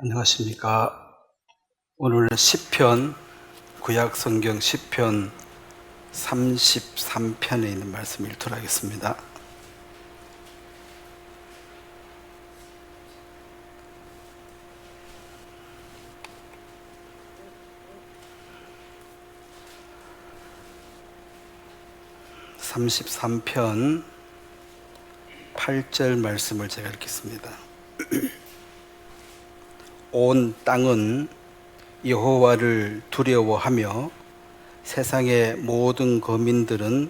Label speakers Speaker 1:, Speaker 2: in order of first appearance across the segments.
Speaker 1: 안녕하십니까. 오늘 시편, 구약 성경 시편 33편에 있는 말씀 일토하겠습니다. (33편) 8절 말씀을 제가 읽겠습니다. 온 땅은 여호와를 두려워하며 세상의 모든 거민들은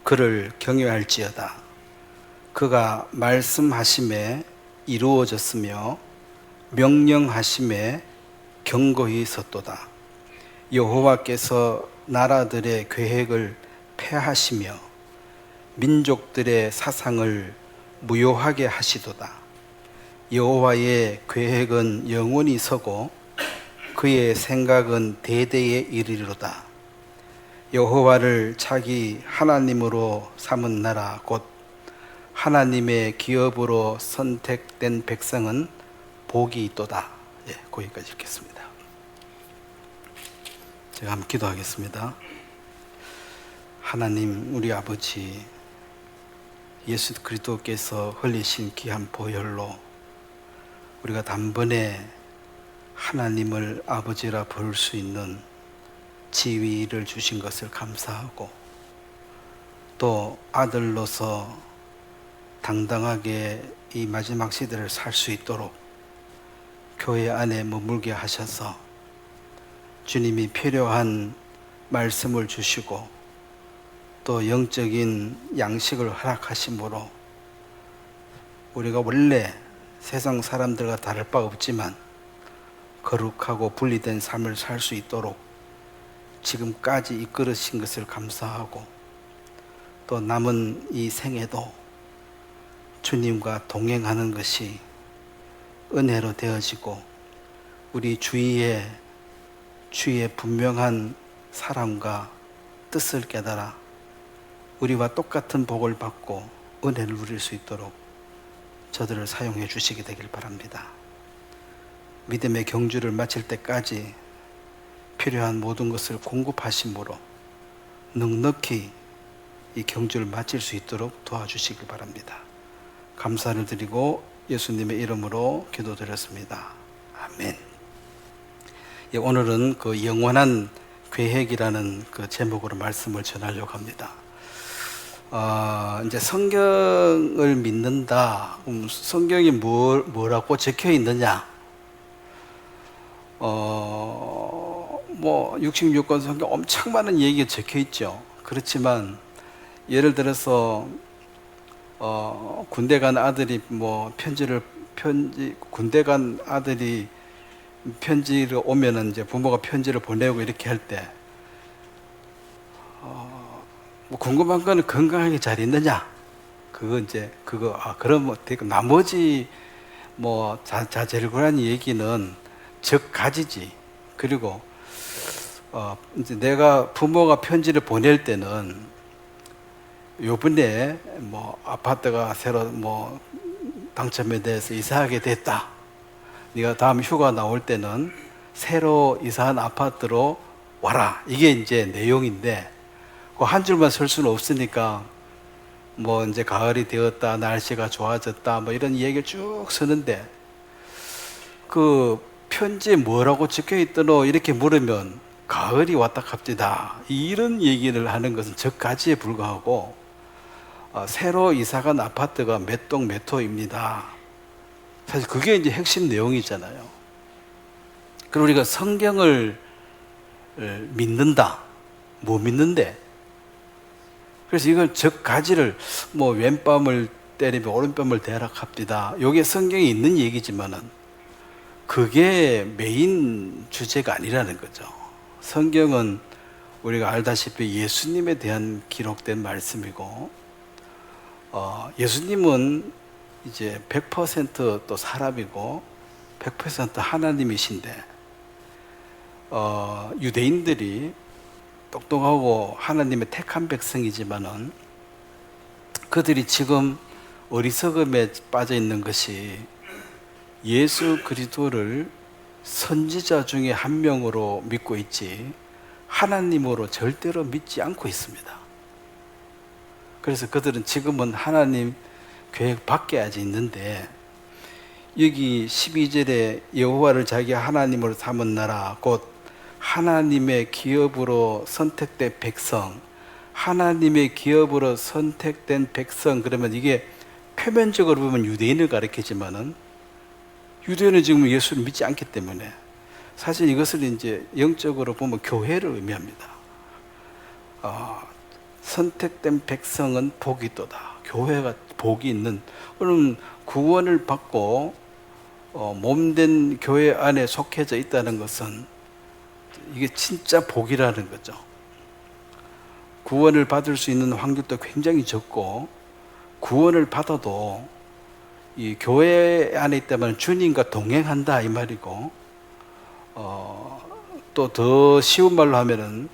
Speaker 1: 그를 경외할지어다. 그가 말씀하심에 이루어졌으며 명령하심에 견고히 섰도다. 여호와께서 나라들의 계획을 폐하시며 민족들의 사상을 무효하게 하시도다. 여호와의 계획은 영원히 서고 그의 생각은 대대에 이르리로다. 여호와를 자기 하나님으로 삼은 나라 곧 하나님의 기업으로 선택된 백성은 복이 있도다. 거기까지 읽겠습니다. 제가 한번 기도하겠습니다. 하나님, 우리 아버지 예수 그리스도께서 흘리신 귀한 보혈로 우리가 단번에 하나님을 아버지라 부를 수 있는 지위를 주신 것을 감사하고, 또 아들로서 당당하게 이 마지막 시대를 살 수 있도록 교회 안에 머물게 하셔서 주님이 필요한 말씀을 주시고 또 영적인 양식을 허락하심으로 우리가 원래 세상 사람들과 다를 바 없지만 거룩하고 분리된 삶을 살 수 있도록 지금까지 이끌으신 것을 감사하고, 또 남은 이 생에도 주님과 동행하는 것이 은혜로 되어지고 우리 주위에 주의 분명한 사랑과 뜻을 깨달아 우리와 똑같은 복을 받고 은혜를 누릴 수 있도록 저들을 사용해 주시게 되길 바랍니다. 믿음의 경주를 마칠 때까지 필요한 모든 것을 공급하심으로 넉넉히 이 경주를 마칠 수 있도록 도와주시길 바랍니다. 감사를 드리고 예수님의 이름으로 기도드렸습니다. 아멘. 오늘은 그 영원한 계획이라는 그 제목으로 말씀을 전하려고 합니다. 이제 성경을 믿는다. 성경이 뭐라고 적혀 있느냐? 66권 성경 엄청 많은 얘기가 적혀 있죠. 그렇지만 예를 들어서 군대 간 아들이 군대 간 아들이 편지를 오면은 이제 부모가 편지를 보내고 이렇게 할 때 궁금한 거는 건강하게 잘 있느냐? 그럼 나머지 자잘구란 얘기는 적가지지. 그리고 이제 내가 부모가 편지를 보낼 때는 요번에 아파트가 새로 당첨에 대해서 이사하게 됐다. 네가 다음 휴가 나올 때는 새로 이사한 아파트로 와라. 이게 이제 내용인데, 그 한 줄만 쓸 수는 없으니까 이제 가을이 되었다, 날씨가 좋아졌다, 이런 얘기를 쭉 쓰는데, 그 편지에 뭐라고 적혀 있더노 이렇게 물으면 가을이 왔다 갑디다 이런 얘기를 하는 것은 적가지에 불과하고, 새로 이사간 아파트가 몇 동 몇 호입니다. 사실 그게 이제 핵심 내용이잖아요. 그리고 우리가 성경을 믿는다. 뭐 믿는데? 그래서 이걸 적가지를 왼뺨을 때리면 오른뺨을 대라 합디다. 이게 성경에 있는 얘기지만은 그게 메인 주제가 아니라는 거죠. 성경은 우리가 알다시피 예수님에 대한 기록된 말씀이고, 예수님은 이제 100% 사람이고 100% 하나님이신데, 유대인들이 똑똑하고 하나님의 택한 백성이지만은 그들이 지금 어리석음에 빠져 있는 것이 예수 그리스도를 선지자 중에 한 명으로 믿고 있지 하나님으로 절대로 믿지 않고 있습니다. 그래서 그들은 지금은 하나님 계획 밖에 아직 있는데, 여기 12절에 여호와를 자기 하나님으로 삼은 나라 곧 하나님의 기업으로 선택된 백성, 하나님의 기업으로 선택된 백성, 그러면 이게 표면적으로 보면 유대인을 가리키지만은 유대인은 지금 예수를 믿지 않기 때문에 사실 이것을 이제 영적으로 보면 교회를 의미합니다. 선택된 백성은 복이 있도다. 교회가 복이 있는, 그럼 구원을 받고 몸된 교회 안에 속해져 있다는 것은 이게 진짜 복이라는 거죠. 구원을 받을 수 있는 확률도 굉장히 적고, 구원을 받아도 이 교회 안에 있다면 주님과 동행한다 이 말이고, 또 더 쉬운 말로 하면은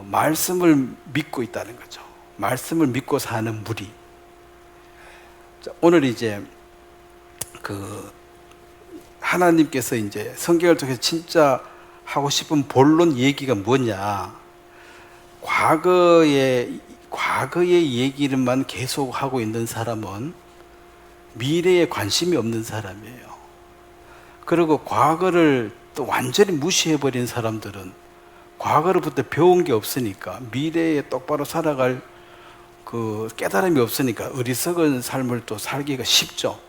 Speaker 1: 말씀을 믿고 있다는 거죠. 말씀을 믿고 사는 무리. 자, 오늘 이제 하나님께서 이제 성경을 통해서 진짜 하고 싶은 본론 얘기가 뭐냐? 과거의 얘기를만 계속 하고 있는 사람은 미래에 관심이 없는 사람이에요. 그리고 과거를 또 완전히 무시해버린 사람들은 과거로부터 배운 게 없으니까, 미래에 똑바로 살아갈 그 깨달음이 없으니까 어리석은 삶을 또 살기가 쉽죠.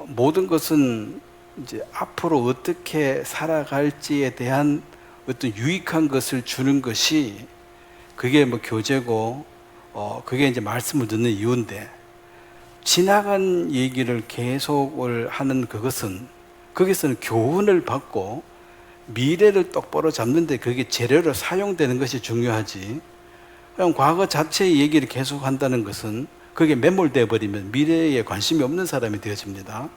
Speaker 1: 모든 것은 이제 앞으로 어떻게 살아갈지에 대한 어떤 유익한 것을 주는 것이, 그게 뭐 교제고, 그게 이제 말씀을 듣는 이유인데, 지나간 얘기를 계속을 하는 그것은, 거기서는 교훈을 받고 미래를 똑바로 잡는데 그게 재료로 사용되는 것이 중요하지, 그냥 과거 자체의 얘기를 계속 한다는 것은 그게 매몰되어 버리면 미래에 관심이 없는 사람이 되어집니다.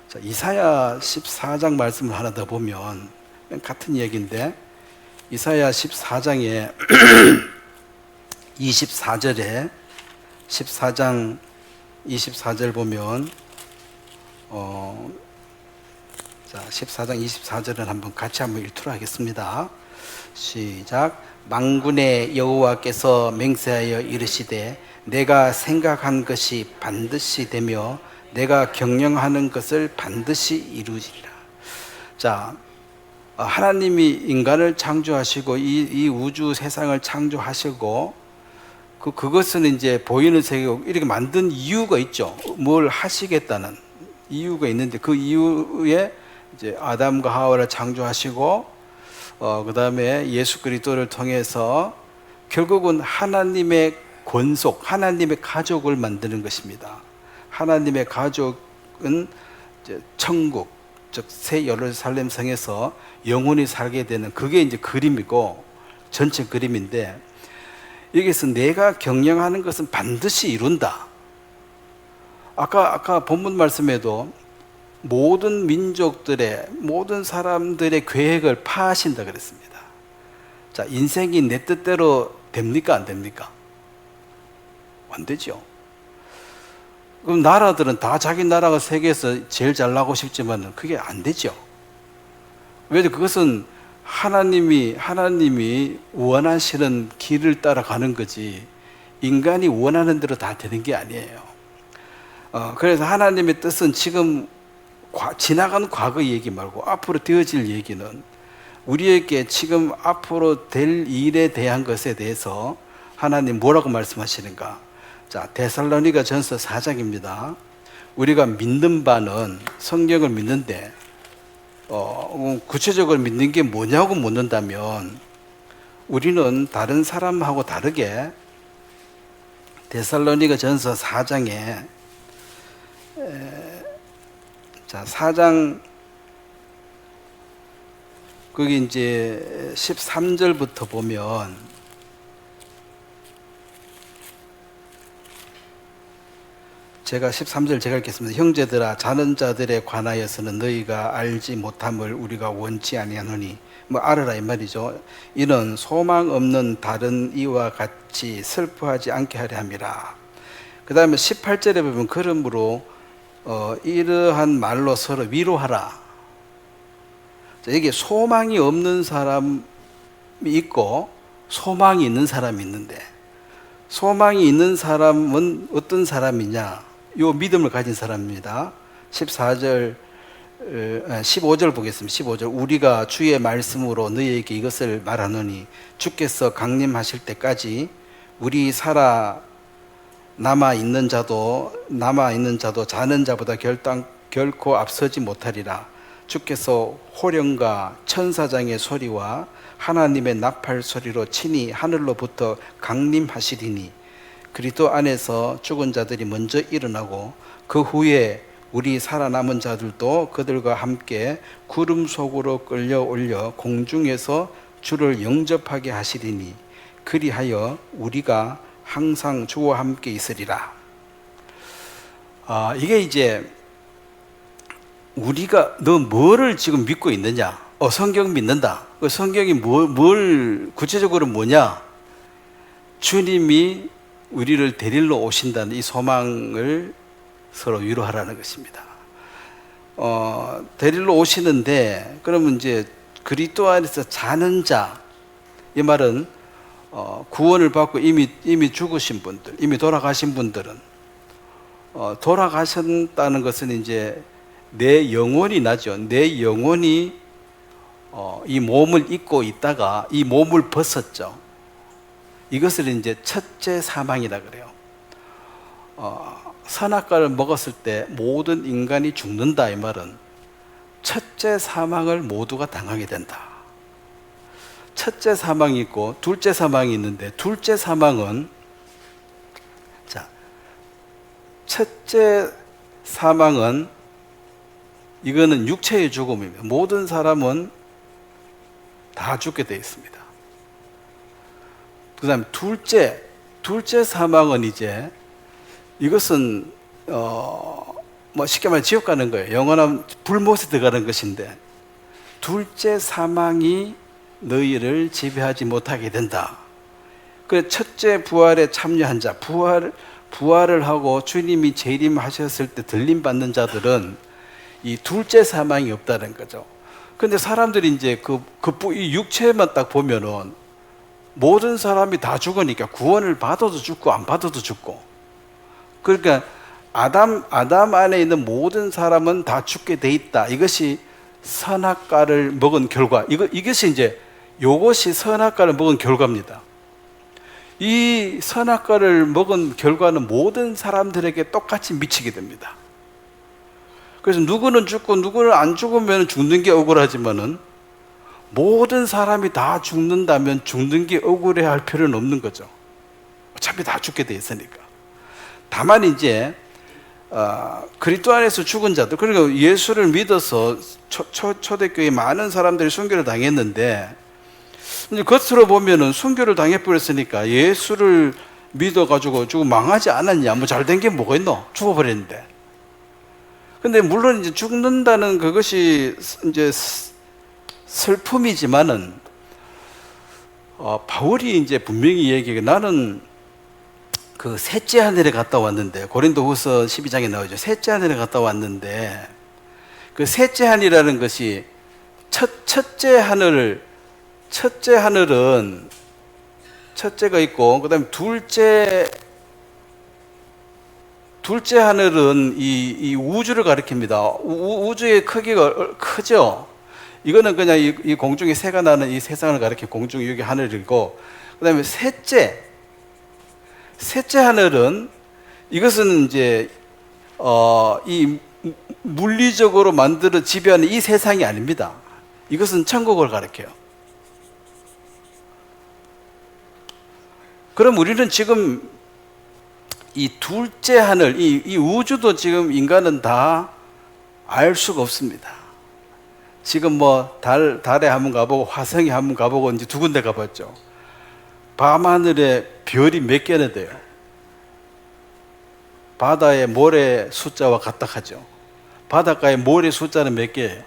Speaker 1: 자, 이사야 14장 말씀을 하나 더 보면 같은 얘기인데, 이사야 14장에 24절에 14장 24절 보면 자, 14장 24절을 같이 한번 읽도록 하겠습니다. 시작. 만군의 여호와께서 맹세하여 이르시되 내가 생각한 것이 반드시 되며 내가 경영하는 것을 반드시 이루리라. 자, 하나님이 인간을 창조하시고 이 우주 세상을 창조하시고 그것은 이제 보이는 세계고 이렇게 만든 이유가 있죠. 뭘 하시겠다는 이유가 있는데, 그 이유에 이제 아담과 하와를 창조하시고 그 다음에 예수 그리스도를 통해서 결국은 하나님의 권속, 하나님의 가족을 만드는 것입니다. 하나님의 가족은 이제 천국, 즉 새 예루살렘 성에서 영원히 살게 되는, 그게 이제 그림이고 전체 그림인데, 여기서 내가 경영하는 것은 반드시 이룬다. 아까 본문 말씀에도 모든 민족들의, 모든 사람들의 계획을 파하신다 그랬습니다. 자, 인생이 내 뜻대로 됩니까? 안 됩니까? 안 되죠. 그럼 나라들은 다 자기 나라가 세계에서 제일 잘 나고 싶지만 그게 안 되죠. 왜? 그것은 하나님이 원하시는 길을 따라가는 거지, 인간이 원하는 대로 다 되는 게 아니에요. 그래서 하나님의 뜻은 지금 지나간 과거 얘기 말고 앞으로 되어질 얘기는, 우리에게 지금 앞으로 될 일에 대한 것에 대해서 하나님 뭐라고 말씀하시는가? 자, 데살로니가 전서 4장입니다. 우리가 믿는 바는, 성경을 믿는데 구체적으로 믿는 게 뭐냐고 묻는다면, 우리는 다른 사람하고 다르게 데살로니가 전서 4장에 자, 4장 거기 이제 13절부터 보면, 제가 13절 제가 읽겠습니다. 형제들아, 자는 자들에 관하여서는 너희가 알지 못함을 우리가 원치 아니하노니, 뭐 알으라 이 말이죠. 이는 소망 없는 다른 이와 같이 슬퍼하지 않게 하려 함이라. 그 다음에 18절에 보면, 그러므로 이러한 말로 서로 위로하라. 자, 이게 소망이 없는 사람이 있고 소망이 있는 사람이 있는데, 소망이 있는 사람은 어떤 사람이냐? 요 믿음을 가진 사람입니다. 15절 보겠습니다. 15절. 우리가 주의 말씀으로 너희에게 이것을 말하노니 주께서 강림하실 때까지 우리 살아 남아 있는 자도 자는 자보다 결코 앞서지 못하리라. 주께서 호령과 천사장의 소리와 하나님의 나팔 소리로 친히 하늘로부터 강림하시리니 그리스도 안에서 죽은 자들이 먼저 일어나고 그 후에 우리 살아남은 자들도 그들과 함께 구름 속으로 끌려 올려 공중에서 주를 영접하게 하시리니 그리하여 우리가 항상 주와 함께 있으리라. 이게 이제 우리가 너 뭐를 지금 믿고 있느냐? 성경 믿는다. 그 성경이 뭘 구체적으로 뭐냐? 주님이 우리를 데리러 오신다는 이 소망을 서로 위로하라는 것입니다. 데리러 오시는데, 그러면 이제 그리스도 안에서 자는 자, 이 말은 구원을 받고 이미 죽으신 분들, 이미 돌아가신 분들은 돌아가셨다는 것은 이제 내 영혼이 나죠. 내 영혼이 이 몸을 입고 있다가 이 몸을 벗었죠. 이것을 이제 첫째 사망이라 그래요. 선악과를 먹었을 때 모든 인간이 죽는다, 이 말은 첫째 사망을 모두가 당하게 된다. 첫째 사망이 있고 둘째 사망이 있는데, 둘째 사망은, 자, 첫째 사망은 이거는 육체의 죽음입니다. 모든 사람은 다 죽게 되어 있습니다. 그 다음에 둘째 사망은 이제 이것은 뭐 쉽게 말해 지옥 가는 거예요. 영원한 불못에 들어가는 것인데, 둘째 사망이 너희를 지배하지 못하게 된다. 그 첫째 부활에 참여한 자, 부활을 하고 주님이 재림하셨을 때 들림 받는 자들은 이 둘째 사망이 없다는 거죠. 근데 사람들이 이제 이 육체만 딱 보면은 모든 사람이 다 죽으니까 구원을 받아도 죽고 안 받아도 죽고, 그러니까 아담 안에 있는 모든 사람은 다 죽게 돼 있다. 이것이 선악과를 먹은 결과. 이것이 이제 요것이 선악과를 먹은 결과입니다. 이 선악과를 먹은 결과는 모든 사람들에게 똑같이 미치게 됩니다. 그래서 누구는 죽고 누구는 안 죽으면 죽는 게 억울하지만은 모든 사람이 다 죽는다면 죽는 게 억울해할 필요는 없는 거죠. 어차피 다 죽게 돼 있으니까. 다만 이제 그리스도 안에서 죽은 자들, 그리고 예수를 믿어서 초대교회 많은 사람들이 순교를 당했는데, 이제 겉으로 보면은 순교를 당해버렸으니까 예수를 믿어가지고 죽고 망하지 않았냐? 뭐 잘된 게 뭐가 있노? 죽어버렸는데. 근데 물론 이제 죽는다는 그것이 이제 슬픔이지만은 바울이 이제 분명히 얘기해. 나는 그 셋째 하늘에 갔다 왔는데, 고린도후서 12장에 나오죠. 셋째 하늘에 갔다 왔는데, 그 셋째 하늘이라는 것이 첫째 하늘은 첫째가 있고, 그다음에 둘째 하늘은 이 우주를 가리킵니다. 우주의 크기가 크죠. 이거는 그냥 이 공중에 새가 나는 이 세상을 가리켜 공중 여기 하늘이고, 그다음에 셋째 하늘은, 이것은 이제 이 물리적으로 만들어 지배하는 이 세상이 아닙니다. 이것은 천국을 가리켜요. 그럼 우리는 지금 이 둘째 하늘, 이 우주도 지금 인간은 다 알 수가 없습니다. 지금 뭐 달에 한번 가보고 화성에 한번 가보고 이제 두 군데 가봤죠. 밤하늘에 별이 몇 개나 돼요. 바다의 모래 숫자와 같다 하죠. 바닷가의 모래 숫자는 몇 개예요?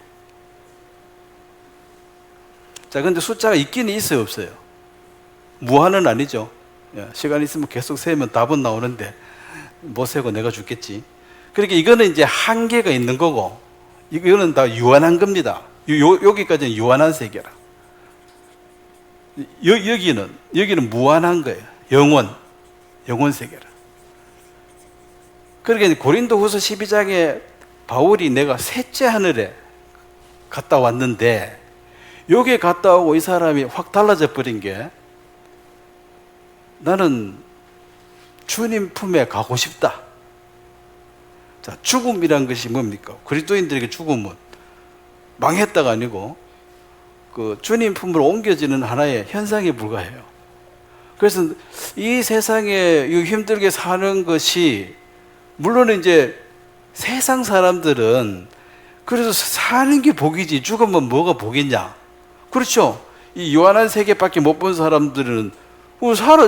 Speaker 1: 자, 근데 숫자가 있기는 있어요, 없어요? 무한은 아니죠. 시간 있으면 계속 세면 답은 나오는데 못 세고 내가 죽겠지. 그러니까 이거는 이제 한계가 있는 거고, 이거는 다 유한한 겁니다. 여기까지는 유한한 세계라. 여기는 무한한 거예요. 영원 세계라. 그러니까 고린도후서 12장에 바울이 내가 셋째 하늘에 갔다 왔는데, 여기에 갔다 오고 이 사람이 확 달라져 버린 게, 나는 주님 품에 가고 싶다. 자, 죽음이란 것이 뭡니까? 그리스도인들에게 죽음은 망했다가 아니고 그 주님 품으로 옮겨지는 하나의 현상에 불과해요. 그래서 이 세상에 힘들게 사는 것이, 물론 이제 세상 사람들은 그래서 사는 게 복이지 죽으면 뭐가 복이냐. 그렇죠. 이 요한한 세계밖에 못 본 사람들은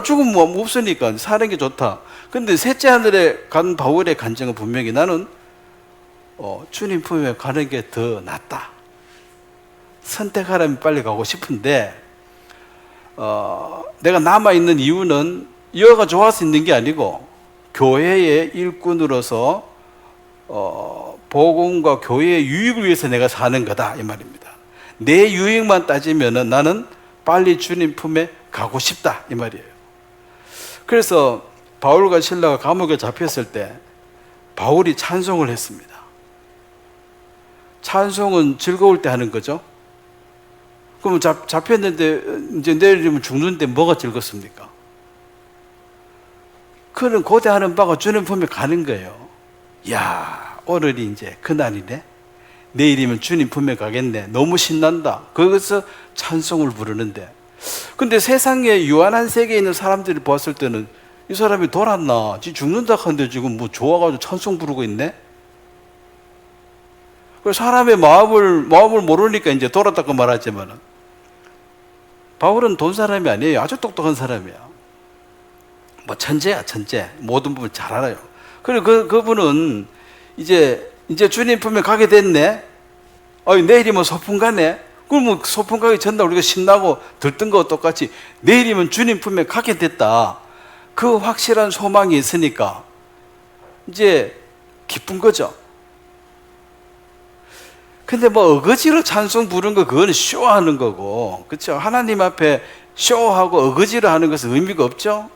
Speaker 1: 죽으면 뭐 없으니까 사는 게 좋다. 근데 셋째 하늘에 간 바울의 간증은 분명히 나는 주님 품에 가는 게 더 낫다. 선택하라면 빨리 가고 싶은데, 내가 남아있는 이유는 여가 좋아서 있는 게 아니고 교회의 일꾼으로서 복음과 교회의 유익을 위해서 내가 사는 거다, 이 말입니다. 내 유익만 따지면은 나는 빨리 주님 품에 가고 싶다, 이 말이에요. 그래서 바울과 실라가 감옥에 잡혔을 때 바울이 찬송을 했습니다. 찬송은 즐거울 때 하는 거죠. 그럼 잡혔는데 이제 내일이면 죽는데 뭐가 즐겁습니까? 그는 고대하는 바가 주님 품에 가는 거예요. 야, 오늘이 이제 그날이네. 내일이면 주님 품에 가겠네. 너무 신난다. 거기서 찬송을 부르는데, 근데 세상에 유한한 세계에 있는 사람들이 봤을 때는 이 사람이 돌았나? 지 죽는다 하는데 지금 뭐 좋아가지고 찬송 부르고 있네? 사람의 마음을 모르니까 이제 돌았다고 말하지만, 바울은 돈 사람이 아니에요. 아주 똑똑한 사람이야. 뭐 천재야, 천재. 모든 부분 잘 알아요. 그리고 그분은 이제 주님 품에 가게 됐네. 내일이면 소풍 가네. 그러면 소풍 가기 전날 우리가 신나고 들뜬 거 똑같이 내일이면 주님 품에 가게 됐다. 그 확실한 소망이 있으니까 이제 기쁜 거죠. 근데 뭐 어거지로 찬송 부르는 거, 그거는 쇼하는 거고, 그렇죠? 하나님 앞에 쇼하고 어거지로 하는 것은 의미가 없죠.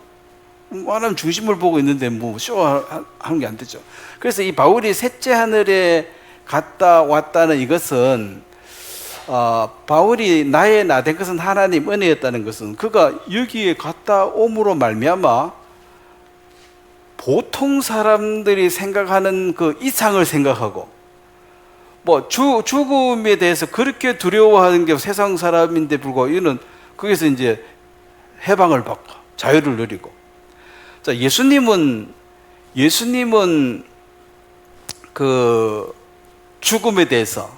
Speaker 1: 하나님 중심을 보고 있는데 뭐 쇼하는 게 안 되죠. 그래서 이 바울이 셋째 하늘에 갔다 왔다는 이것은, 바울이 나의 나 된 것은 하나님 은혜였다는 것은, 그가 여기에 갔다 옴으로 말미암아 보통 사람들이 생각하는 그 이상을 생각하고, 뭐 죽음에 대해서 그렇게 두려워하는 게 세상 사람인데 불구하고 이는 거기서 이제 해방을 받고 자유를 누리고. 자, 예수님은 그 죽음에 대해서,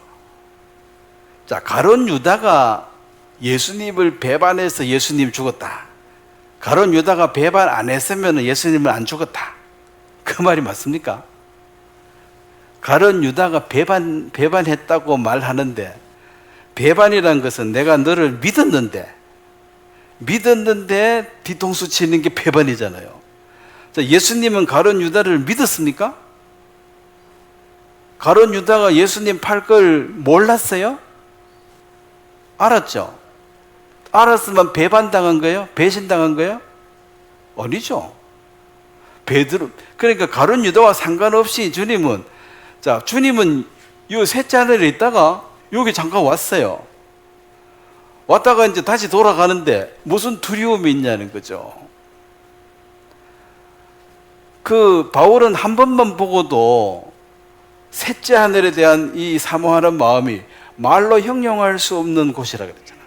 Speaker 1: 자, 가룟 유다가 예수님을 배반해서 예수님 죽었다. 가룟 유다가 배반 안 했으면 예수님은 안 죽었다. 그 말이 맞습니까? 가룟 유다가 배반했다고 말하는데, 배반이란 것은 내가 너를 믿었는데 뒤통수 치는 게 배반이잖아요. 자, 예수님은 가룟 유다를 믿었습니까? 가룟 유다가 예수님 팔 걸 몰랐어요? 알았죠? 알았으면 배반당한 거예요? 배신당한 거예요? 아니죠. 그러니까 가룟 유다와 상관없이 주님은 이 셋째 하늘에 있다가 여기 잠깐 왔어요. 왔다가 이제 다시 돌아가는데 무슨 두려움이 있냐는 거죠. 그 바울은 한 번만 보고도 셋째 하늘에 대한 이 사모하는 마음이 말로 형용할 수 없는 곳이라 그랬잖아.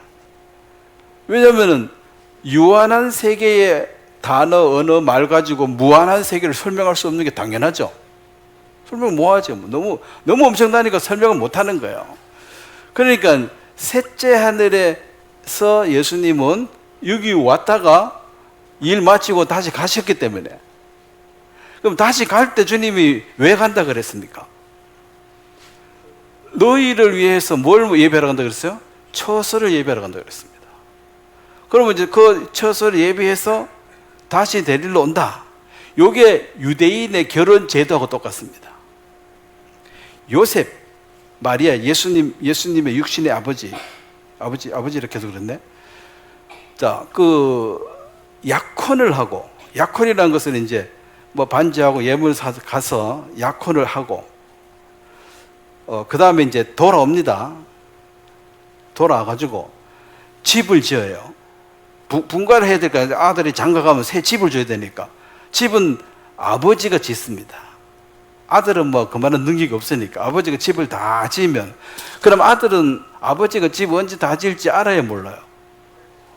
Speaker 1: 왜냐하면 유한한 세계의 단어, 언어, 말 가지고 무한한 세계를 설명할 수 없는 게 당연하죠. 설명 뭐하죠? 너무 엄청나니까 설명을 못하는 거예요. 그러니까 셋째 하늘에서 예수님은 여기 왔다가 일 마치고 다시 가셨기 때문에, 그럼 다시 갈 때 주님이 왜 간다 그랬습니까? 너희를 위해서 뭘 예배하러 간다 그랬어요? 처소를 예배하러 간다 그랬습니다. 그러면 이제 그 처소를 예배해서 다시 데리러 온다. 이게 유대인의 결혼 제도하고 똑같습니다. 요셉, 마리아, 예수님의 육신의 아버지 이렇게 해서 그랬네. 자, 그 약혼을 하고, 약혼이라는 것은 이제 뭐 반지하고 예물 사서 가서 약혼을 하고, 그 다음에 이제 돌아옵니다. 돌아와가지고 집을 지어요. 분가를 해야 될까? 아들이 장가 가면 새 집을 줘야 되니까. 집은 아버지가 짓습니다. 아들은 뭐 그만한 능력이 없으니까 아버지가 집을 다 지으면, 그럼 아들은 아버지가 집 언제 다 지을지 알아야 몰라요?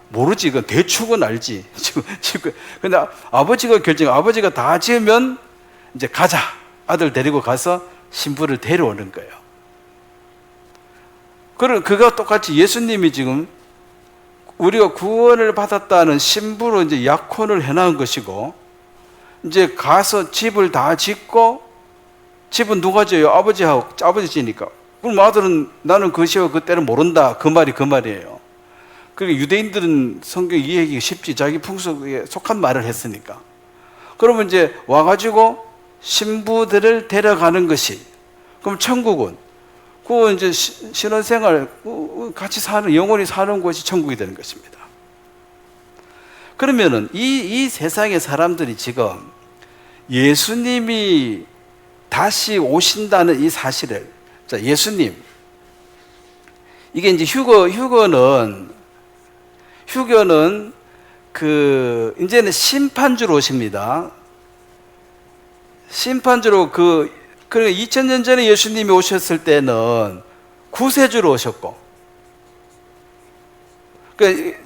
Speaker 1: 모르지. 그 대충은 알지. 근데 아버지가 아버지가 다 지으면 이제 가자. 아들 데리고 가서 신부를 데려오는 거예요. 그가 똑같이 예수님이 지금 우리가 구원을 받았다는 신부로 이제 약혼을 해놓은 것이고, 이제 가서 집을 다 짓고, 집은 누가 지어요? 아버지 지니까. 그럼 아들은 나는 그 시와 그때를 모른다. 그 말이에요. 그러니까 유대인들은 성경 이해하기 쉽지. 자기 풍속에 속한 말을 했으니까. 그러면 이제 와가지고 신부들을 데려가는 것이, 그럼 천국은 그 이제 신혼생활 같이 사는, 영원히 사는 곳이 천국이 되는 것입니다. 그러면은 이 세상의 사람들이 지금 예수님이 다시 오신다는 이 사실을, 자, 예수님, 이게 이제 휴거는 이제는 심판주로 오십니다. 심판주로 그러니까 2000년 전에 예수님이 오셨을 때는 구세주로 오셨고, 그러니까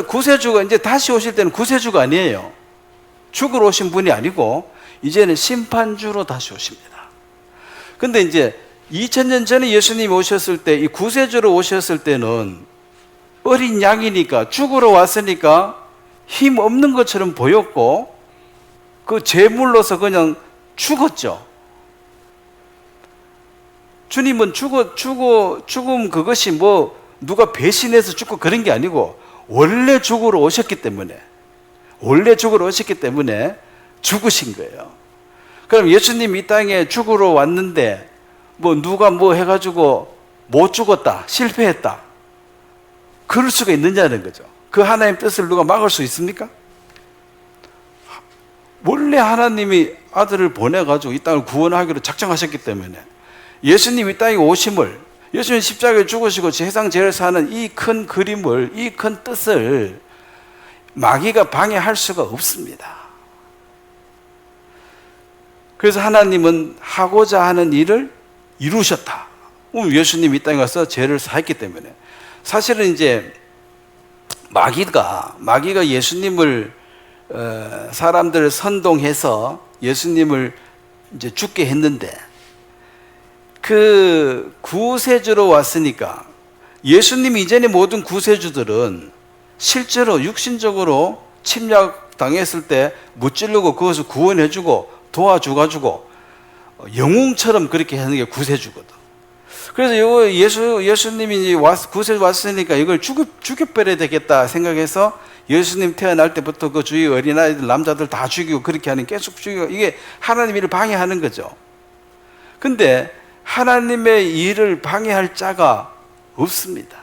Speaker 1: 구세주가 이제 다시 오실 때는 구세주가 아니에요. 죽으러 오신 분이 아니고 이제는 심판주로 다시 오십니다. 근데 이제 2000년 전에 예수님이 오셨을 때, 이 구세주로 오셨을 때는 어린 양이니까, 죽으러 왔으니까 힘 없는 것처럼 보였고, 그 제물로서 그냥 죽었죠. 주님은 죽음 그것이 뭐 누가 배신해서 죽고 그런 게 아니고 원래 죽으러 오셨기 때문에 죽으신 거예요. 그럼 예수님이 이 땅에 죽으러 왔는데 뭐 누가 뭐 해가지고 못 죽었다, 실패했다, 그럴 수가 있느냐는 거죠. 그 하나님 뜻을 누가 막을 수 있습니까? 원래 하나님이 아들을 보내가지고 이 땅을 구원하기로 작정하셨기 때문에 예수님 이 땅에 오심을, 예수님 십자가에 죽으시고 세상 죄를 사는 이 큰 그림을, 이 큰 뜻을 마귀가 방해할 수가 없습니다. 그래서 하나님은 하고자 하는 일을 이루셨다. 예수님이 이 땅에 와서 죄를 사했기 때문에. 사실은 이제 마귀가 예수님을 사람들을 선동해서 예수님을 이제 죽게 했는데, 그 구세주로 왔으니까 예수님 이전의 모든 구세주들은 실제로 육신적으로 침략 당했을 때 무찌르고 그것을 구원해주고 도와줘가지고 영웅처럼 그렇게 하는 게 구세주거든. 그래서 이거 예수님이 구세주 왔으니까 이걸 죽여버려야 되겠다 생각해서 예수님 태어날 때부터 그 주위 어린아이들, 남자들 다 죽이고 그렇게 하는, 계속 죽이고, 이게 하나님의 일을 방해하는 거죠. 근데 하나님의 일을 방해할 자가 없습니다.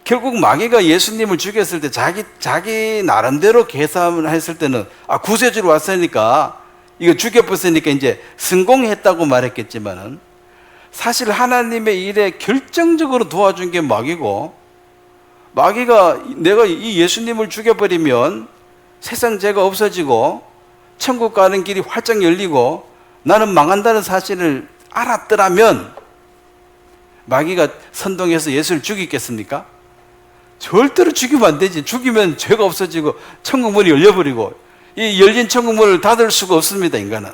Speaker 1: 결국 마귀가 예수님을 죽였을 때 자기 나름대로 계산을 했을 때는 구세주로 왔으니까 이거 죽여버렸으니까 이제 성공했다고 말했겠지만은, 사실 하나님의 일에 결정적으로 도와준 게 마귀고, 마귀가 내가 이 예수님을 죽여버리면 세상 죄가 없어지고 천국 가는 길이 활짝 열리고 나는 망한다는 사실을 알았더라면 마귀가 선동해서 예수를 죽이겠습니까? 절대로 죽이면 안 되지. 죽이면 죄가 없어지고 천국 문이 열려버리고, 이 열린 천국 문을 닫을 수가 없습니다, 인간은.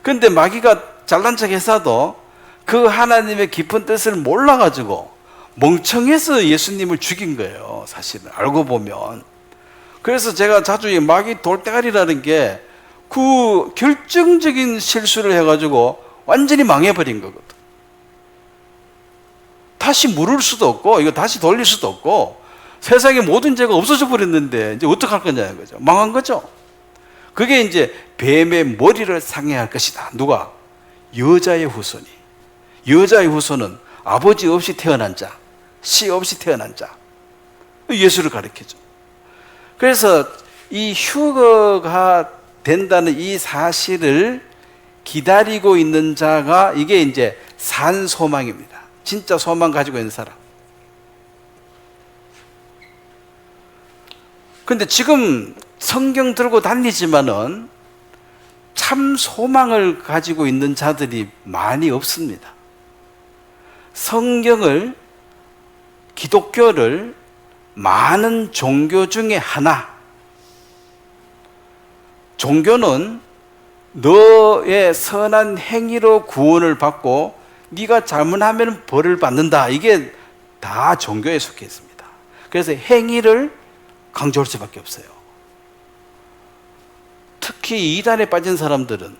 Speaker 1: 그런데 마귀가 잘난 척 해서도 그 하나님의 깊은 뜻을 몰라가지고 멍청해서 예수님을 죽인 거예요, 사실은 알고 보면. 그래서 제가 자주 이 마귀 돌대가리라는 게 그 결정적인 실수를 해가지고 완전히 망해버린 거거든. 다시 물을 수도 없고 이거 다시 돌릴 수도 없고 세상에 모든 죄가 없어져 버렸는데 이제 어떡할 거냐는 거죠. 망한 거죠. 그게 이제 뱀의 머리를 상해할 것이다. 누가? 여자의 후손이. 여자의 후손은 아버지 없이 태어난 자, 씨 없이 태어난 자. 예수를 가리키죠. 그래서 이 휴거가 된다는 이 사실을 기다리고 있는 자가 이게 이제 산 소망입니다. 진짜 소망 가지고 있는 사람. 근데 지금 성경 들고 다니지만은 참 소망을 가지고 있는 자들이 많이 없습니다. 성경을, 기독교를 많은 종교 중에 하나. 종교는 너의 선한 행위로 구원을 받고 네가 잘못하면 벌을 받는다. 이게 다 종교에 속해 있습니다. 그래서 행위를 강조할 수밖에 없어요. 특히 이단에 빠진 사람들은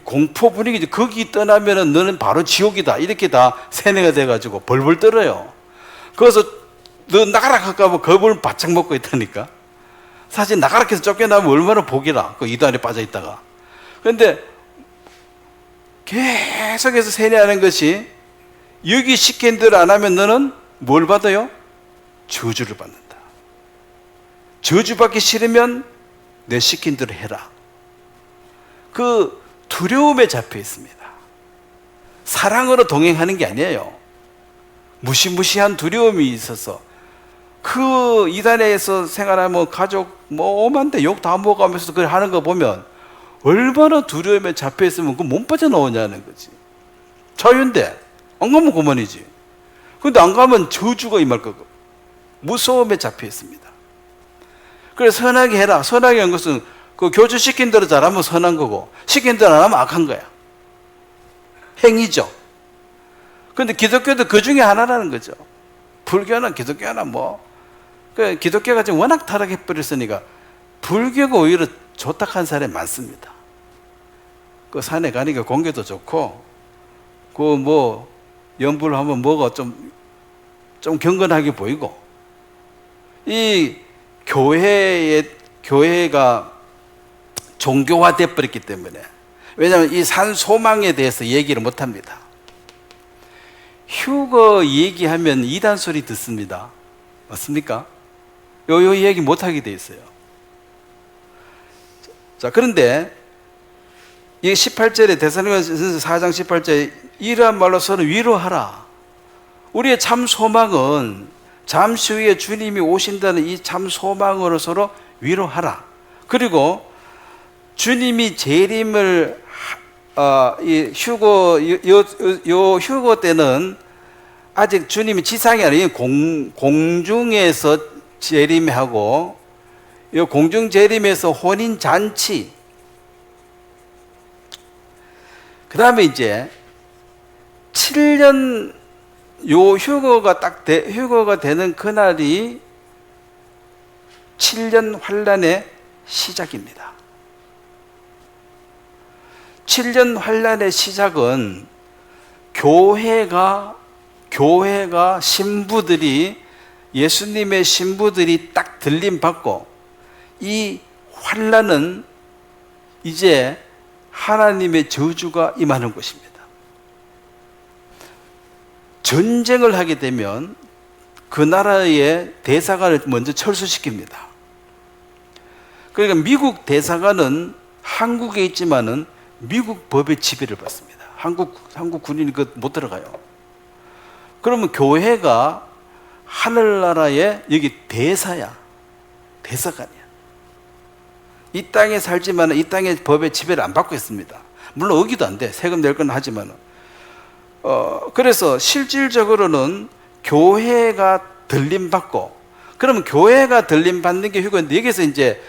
Speaker 1: 공포 분위기죠. 거기 떠나면 너는 바로 지옥이다. 이렇게 다 세뇌가 돼가지고 벌벌 떨어요. 거기서 너 나가라 할까봐 겁을 바짝 먹고 있다니까. 사실 나가라 해서 쫓겨나면 얼마나 복이라. 그 이단에 빠져 있다가. 그런데 계속해서 세뇌하는 것이 여기 시킨 대로 안 하면 너는 뭘 받아요? 저주를 받는다. 저주받기 싫으면 내 시킨 대로 해라. 그 두려움에 잡혀 있습니다. 사랑으로 동행하는 게 아니에요. 무시무시한 두려움이 있어서 그 이단에서 생활하면 가족 뭐 오만데 욕 다 먹어가면서 그걸 하는 거 보면 얼마나 두려움에 잡혀 있으면 그 못 빠져나오냐는 거지. 자유인데 안 가면 그만이지. 근데 안 가면 저주가 임할 거고 무서움에 잡혀 있습니다. 그래서 선하게 해라. 선하게 한 것은 그 교주 시킨 대로 잘하면 선한 거고 시킨 대로 안 하면 악한 거야. 행위죠. 그런데 기독교도 그 중에 하나라는 거죠. 불교나 기독교나 뭐 그 기독교가 지금 워낙 타락해 버렸으니까 불교가 오히려 좋다한 사람이 많습니다. 그 산에 가니까 공기도 좋고 그 뭐 연불 하면 뭐가 좀 경건하게 보이고 이 교회가 종교화돼 버렸기 때문에 왜냐하면 이 산 소망에 대해서 얘기를 못 합니다. 휴거 얘기하면 이단 소리 듣습니다. 맞습니까? 요 얘기 못 하게 돼 있어요. 자, 그런데 이 18절에 데살로니가서 4장 18절에 이러한 말로 서로 위로하라. 우리의 참 소망은 잠시 후에 주님이 오신다는 이 참 소망으로 서로 위로하라. 그리고 주님이 재림을 이 휴거 때는 아직 주님이 지상이 아니라 공중에서 재림하고 이 공중 재림에서 혼인 잔치. 그 다음에 이제 7년 휴거가 되는 그날이 7년 환란의 시작입니다. 7년 환란의 시작은 교회가 신부들이 예수님의 신부들이 딱 들림 받고 이 환란은 이제 하나님의 저주가 임하는 것입니다. 전쟁을 하게 되면 그 나라의 대사관을 먼저 철수시킵니다. 그러니까 미국 대사관은 한국에 있지만은 미국 법의 지배를 받습니다. 한국 군인이 못 들어가요. 그러면 교회가 하늘나라의 여기 대사야. 대사관이야. 이 땅에 살지만 이 땅의 법의 지배를 안 받고 있습니다. 물론 어기도 안 돼. 세금 낼 건 하지만. 그래서 실질적으로는 교회가 들림받고, 그러면 교회가 들림받는 게 휴거인데, 여기서 이제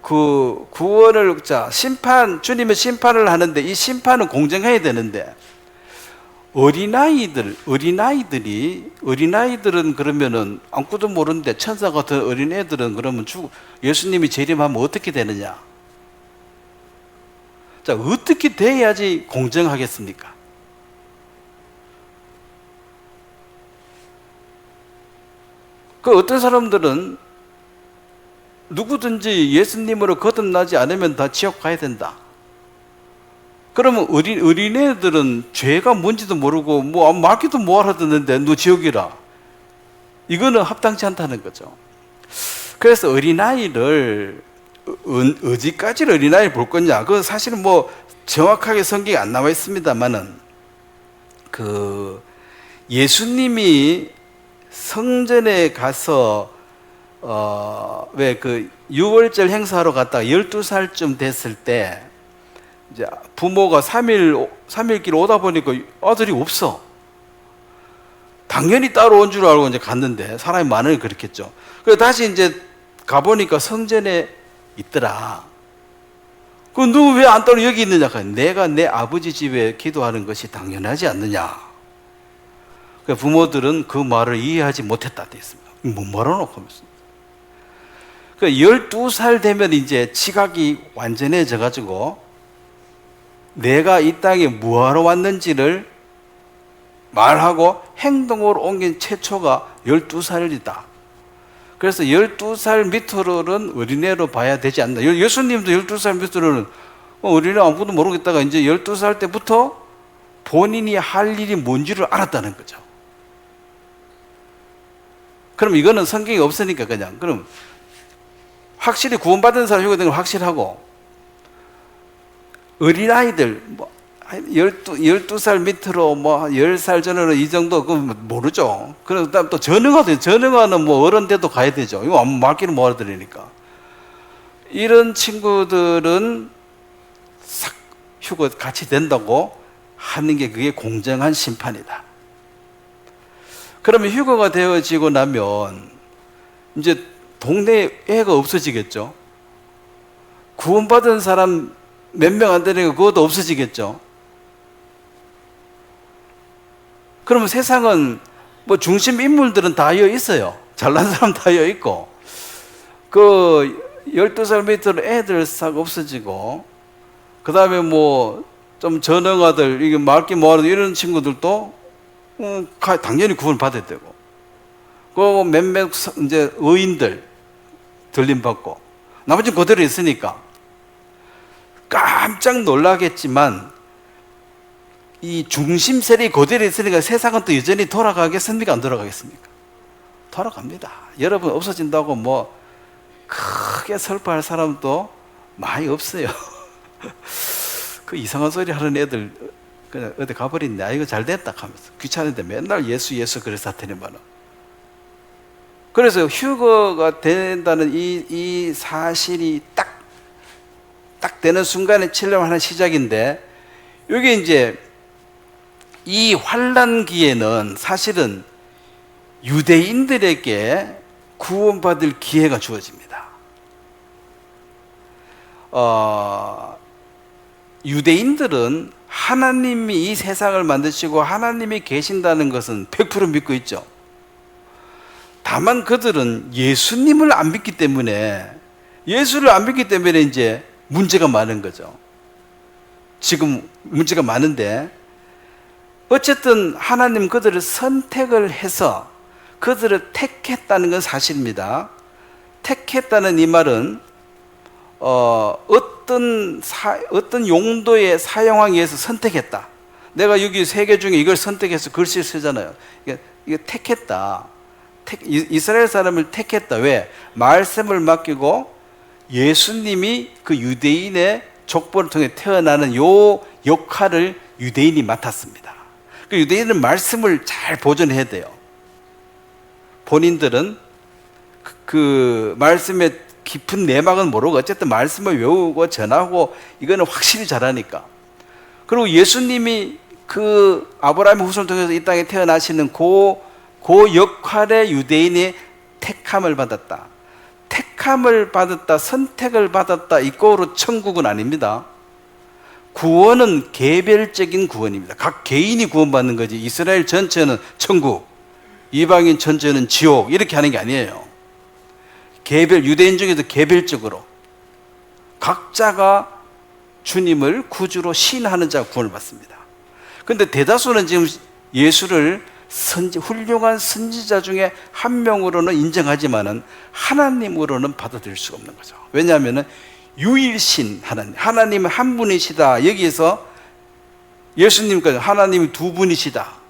Speaker 1: 그 구원을, 주님의 심판을 하는데 이 심판은 공정해야 되는데, 어린아이들은 그러면은 아무것도 모르는데 천사 같은 어린애들은 그러면 예수님이 재림하면 어떻게 되느냐? 자, 어떻게 돼야지 공정하겠습니까? 그 어떤 사람들은 누구든지 예수님으로 거듭나지 않으면 다 지옥 가야 된다. 그러면 어린애들은 죄가 뭔지도 모르고 뭐 말기도 못 알아듣는데 너 지옥이라. 이거는 합당치 않다는 거죠. 그래서 어린아이를 어디까지 어린아이를 볼 거냐? 그건 사실은 뭐 정확하게 성경에 안 나와 있습니다만은 그 예수님이 성전에 가서 왜 그 유월절 행사하러 갔다가 12살쯤 됐을 때 이제 부모가 3일길 오다 보니까 아들이 없어. 당연히 따로 온 줄 알고 이제 갔는데 사람이 많으니까 그렇겠죠. 그래서 다시 이제 가보니까 성전에 있더라. 그 누구 왜 안 따로 여기 있느냐? 내가 내 아버지 집에 기도하는 것이 당연하지 않느냐? 그 부모들은 그 말을 이해하지 못했다 돼 있습니다. 뭐 말아놓고 하면서. 그 12살 되면 이제 지각이 완전해져 가지고 내가 이 땅에 뭐하러 왔는지를 말하고 행동으로 옮긴 최초가 12살이다. 그래서 12살 밑으로는 어린애로 봐야 되지 않나. 예수님도 12살 밑으로는 어린애 아무것도 모르겠다가 이제 12살 때부터 본인이 할 일이 뭔지를 알았다는 거죠. 그럼 이거는 성경이 없으니까 그냥. 그럼 확실히 구원받은 사람 휴가 되는 건 확실하고 어린아이들, 12살 밑으로 10살 전후로 이 정도, 그건 모르죠. 그럼 또 전응아는 뭐 어른 돼도 가야 되죠. 이거 아무 말귀를 못 알아들으니까. 이런 친구들은 싹 휴가 같이 된다고 하는 게 그게 공정한 심판이다. 그러면 휴가가 되어지고 나면 이제 동네에 애가 없어지겠죠. 구원받은 사람 몇 명 안 되니까 그것도 없어지겠죠. 그러면 세상은 뭐 중심 인물들은 다 이어 있어요. 잘난 사람 다 이어 있고, 그 12살 밑으로 애들 싹 없어지고, 그 다음에 뭐 좀 전형아들, 이게 말기 뭐하는 이런 친구들도 당연히 구원 받아야 되고, 그 몇몇 이제 의인들 들림 받고, 나머지는 그대로 있으니까 깜짝 놀라겠지만 이 중심 세력이 그대로 있으니까 세상은 또 여전히 돌아가겠습니까? 안 돌아가겠습니까? 돌아갑니다. 여러분 없어진다고 뭐 크게 슬퍼할 사람도 많이 없어요. 그 이상한 소리 하는 애들 그냥 어디 가버렸네. 아, 이거 잘 됐다 하면서 귀찮은데 맨날 예수 그래서 하더니만은. 그래서 휴거가 된다는 이 사실이 딱 되는 순간에 칠령하는 시작인데, 이게 이제 이 환란기에는 사실은 유대인들에게 구원받을 기회가 주어집니다. 유대인들은 하나님이 이 세상을 만드시고 하나님이 계신다는 것은 100% 믿고 있죠. 다만 그들은 예수님을 안 믿기 때문에, 예수를 안 믿기 때문에 이제 문제가 많은 거죠. 지금 문제가 많은데, 어쨌든 하나님 그들을 선택을 해서 그들을 택했다는 건 사실입니다. 택했다는 이 말은 어떤 용도에 사용하기 위해서 선택했다. 내가 여기 세 개 중에 이걸 선택해서 글씨를 쓰잖아요. 이게 택했다. 이스라엘 사람을 택했다. 왜? 말씀을 맡기고 예수님이 그 유대인의 족보를 통해 태어나는 요 역할을 유대인이 맡았습니다. 그 유대인은 말씀을 잘 보존해야 돼요. 본인들은 그 말씀의 깊은 내막은 모르고 어쨌든 말씀을 외우고 전하고 이거는 확실히 잘하니까. 그리고 예수님이 그 아브라함의 후손을 통해서 이 땅에 태어나시는 그 역할의 유대인이 택함을 받았다. 택함을 받았다, 선택을 받았다, 이거로 천국은 아닙니다. 구원은 개별적인 구원입니다. 각 개인이 구원받는 거지. 이스라엘 전체는 천국, 이방인 전체는 지옥, 이렇게 하는 게 아니에요. 유대인 중에도 개별적으로 각자가 주님을 구주로 신하는 자가 구원을 받습니다. 그런데 대다수는 지금 예수를 훌륭한 선지자 중에 한 명으로는 인정하지만은 하나님으로는 받아들일 수가 없는 거죠. 왜냐하면은 유일신 하나님은 한 분이시다. 여기에서 예수님까지 하나님이 두 분이시다.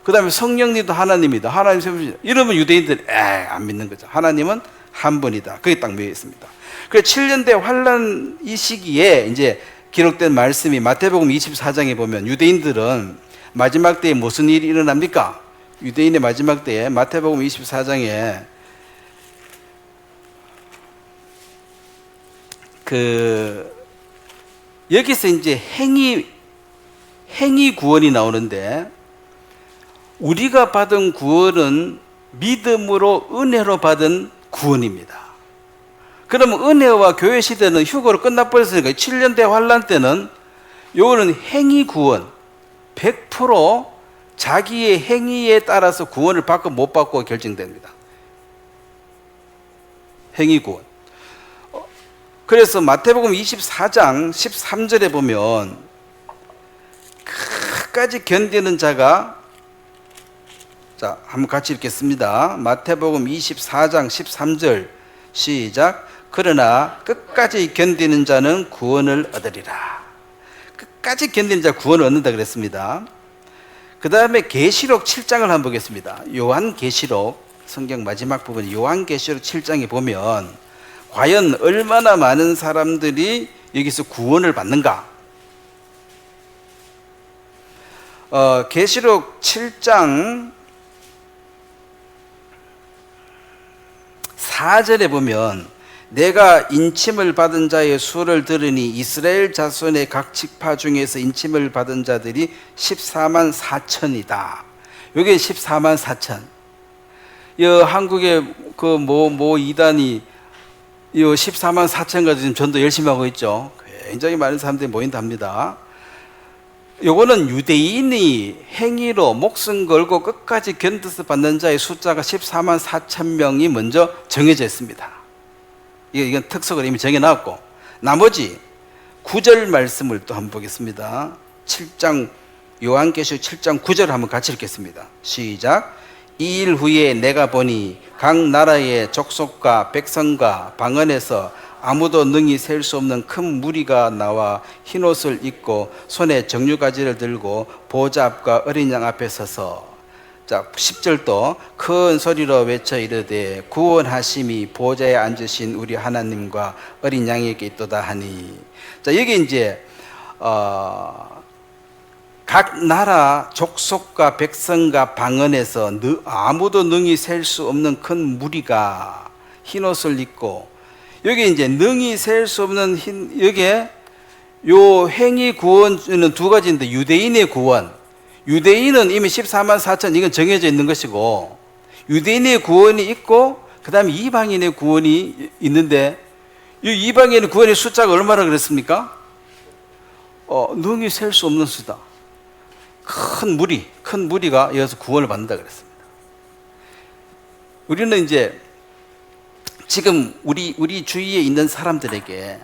Speaker 1: 그 다음에 성령님도 하나님이다. 하나님 세 분이다. 이러면 유대인들이 안 믿는 거죠. 하나님은 한 분이다. 그게 딱 매여 있습니다. 그래서 7년대 환란 이 시기에 이제 기록된 말씀이 마태복음 24장에 보면 유대인들은 마지막 때에 무슨 일이 일어납니까? 유대인의 마지막 때에 마태복음 24장에 여기서 이제 행위 구원이 나오는데, 우리가 받은 구원은 믿음으로 은혜로 받은 구원입니다. 그러면 은혜와 교회 시대는 휴거로 끝나버렸으니까 7년대 환란 때는 요거는 행위 구원, 100% 자기의 행위에 따라서 구원을 받고 못 받고 결정됩니다. 행위 구원. 그래서 마태복음 24장 13절에 보면 끝까지 견디는 자가, 자, 한번 같이 읽겠습니다. 마태복음 24장 13절 시작. 그러나 끝까지 견디는 자는 구원을 얻으리라. 끝까지 견디는 자 구원을 얻는다 그랬습니다. 그 다음에 계시록 7장을 한번 보겠습니다. 요한계시록, 성경 마지막 부분 요한계시록 7장에 보면 과연 얼마나 많은 사람들이 여기서 구원을 받는가? 계시록 7장 4절에 보면 내가 인침을 받은 자의 수를 들으니 이스라엘 자손의 각 지파 중에서 인침을 받은 자들이 14만 4천이다. 여기 14만 4천. 한국의 이단이 14만 4천 가지고 전도 열심히 하고 있죠. 굉장히 많은 사람들이 모인답니다. 요거는 유대인이 행위로 목숨 걸고 끝까지 견뎌서 받는 자의 숫자가 14만 4천 명이 먼저 정해져 있습니다. 이건 특석을 이미 정해놨고, 나머지 9절 말씀을 또 한번 보겠습니다. 7장, 요한계시록 7장 9절 한번 같이 읽겠습니다. 시작. 이 일 후에 내가 보니 각 나라의 족속과 백성과 방언에서 아무도 능히 셀 수 없는 큰 무리가 나와 흰옷을 입고 손에 정류가지를 들고 보좌 앞과 어린 양 앞에 서서, 자 10절도 큰 소리로 외쳐 이르되 구원하심이 보좌에 앉으신 우리 하나님과 어린 양에게 있도다 하니. 자 여기 이제 각 나라 족속과 백성과 방언에서 아무도 능히 셀 수 없는 큰 무리가 흰옷을 입고, 여기 이제 능히 셀 수 없는 여기에 요 행위 구원은 두 가지인데, 유대인의 구원, 유대인은 이미 14만 4천 이건 정해져 있는 것이고, 유대인의 구원이 있고 그 다음에 이방인의 구원이 있는데, 이 이방인의 구원의 숫자가 얼마나 그랬습니까? 능히 셀 수 없는 수다. 큰 무리가 여기서 구원을 받는다 그랬습니다. 우리는 이제 지금 우리 주위에 있는 사람들에게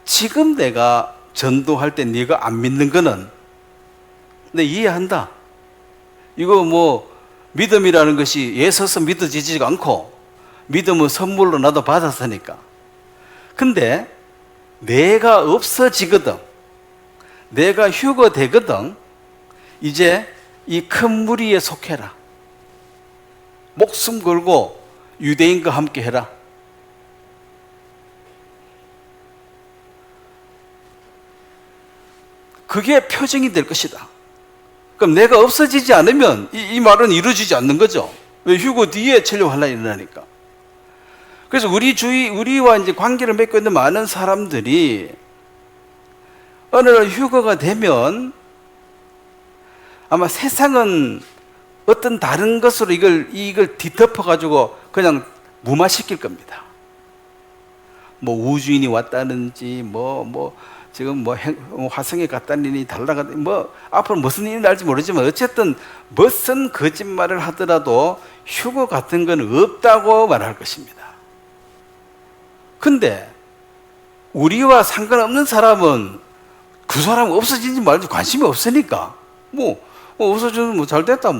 Speaker 1: 지금 내가 전도할 때 네가 안 믿는 거는 내 이해한다. 이거 믿음이라는 것이 애써서 믿어지지가 않고, 믿음은 선물로 나도 받았으니까. 근데 내가 없어지거든, 내가 휴거되거든, 이제 이 큰 무리에 속해라. 목숨 걸고 유대인과 함께 해라. 그게 표징이 될 것이다. 그럼 내가 없어지지 않으면 이 말은 이루어지지 않는 거죠. 왜? 휴거 뒤에 천년 환란이 일어나니까. 그래서 우리와 이제 관계를 맺고 있는 많은 사람들이 어느 날 휴거가 되면 아마 세상은 어떤 다른 것으로 이걸 뒤덮어가지고 그냥 무마시킬 겁니다. 우주인이 왔다는지, 지금 화성에 갔다니 달라가다니, 앞으로 무슨 일이 날지 모르지만 어쨌든 무슨 거짓말을 하더라도 휴거 같은 건 없다고 말할 것입니다. 근데 우리와 상관없는 사람은 그 사람 없어진지 말지 관심이 없으니까 없어지면 뭐 잘 됐다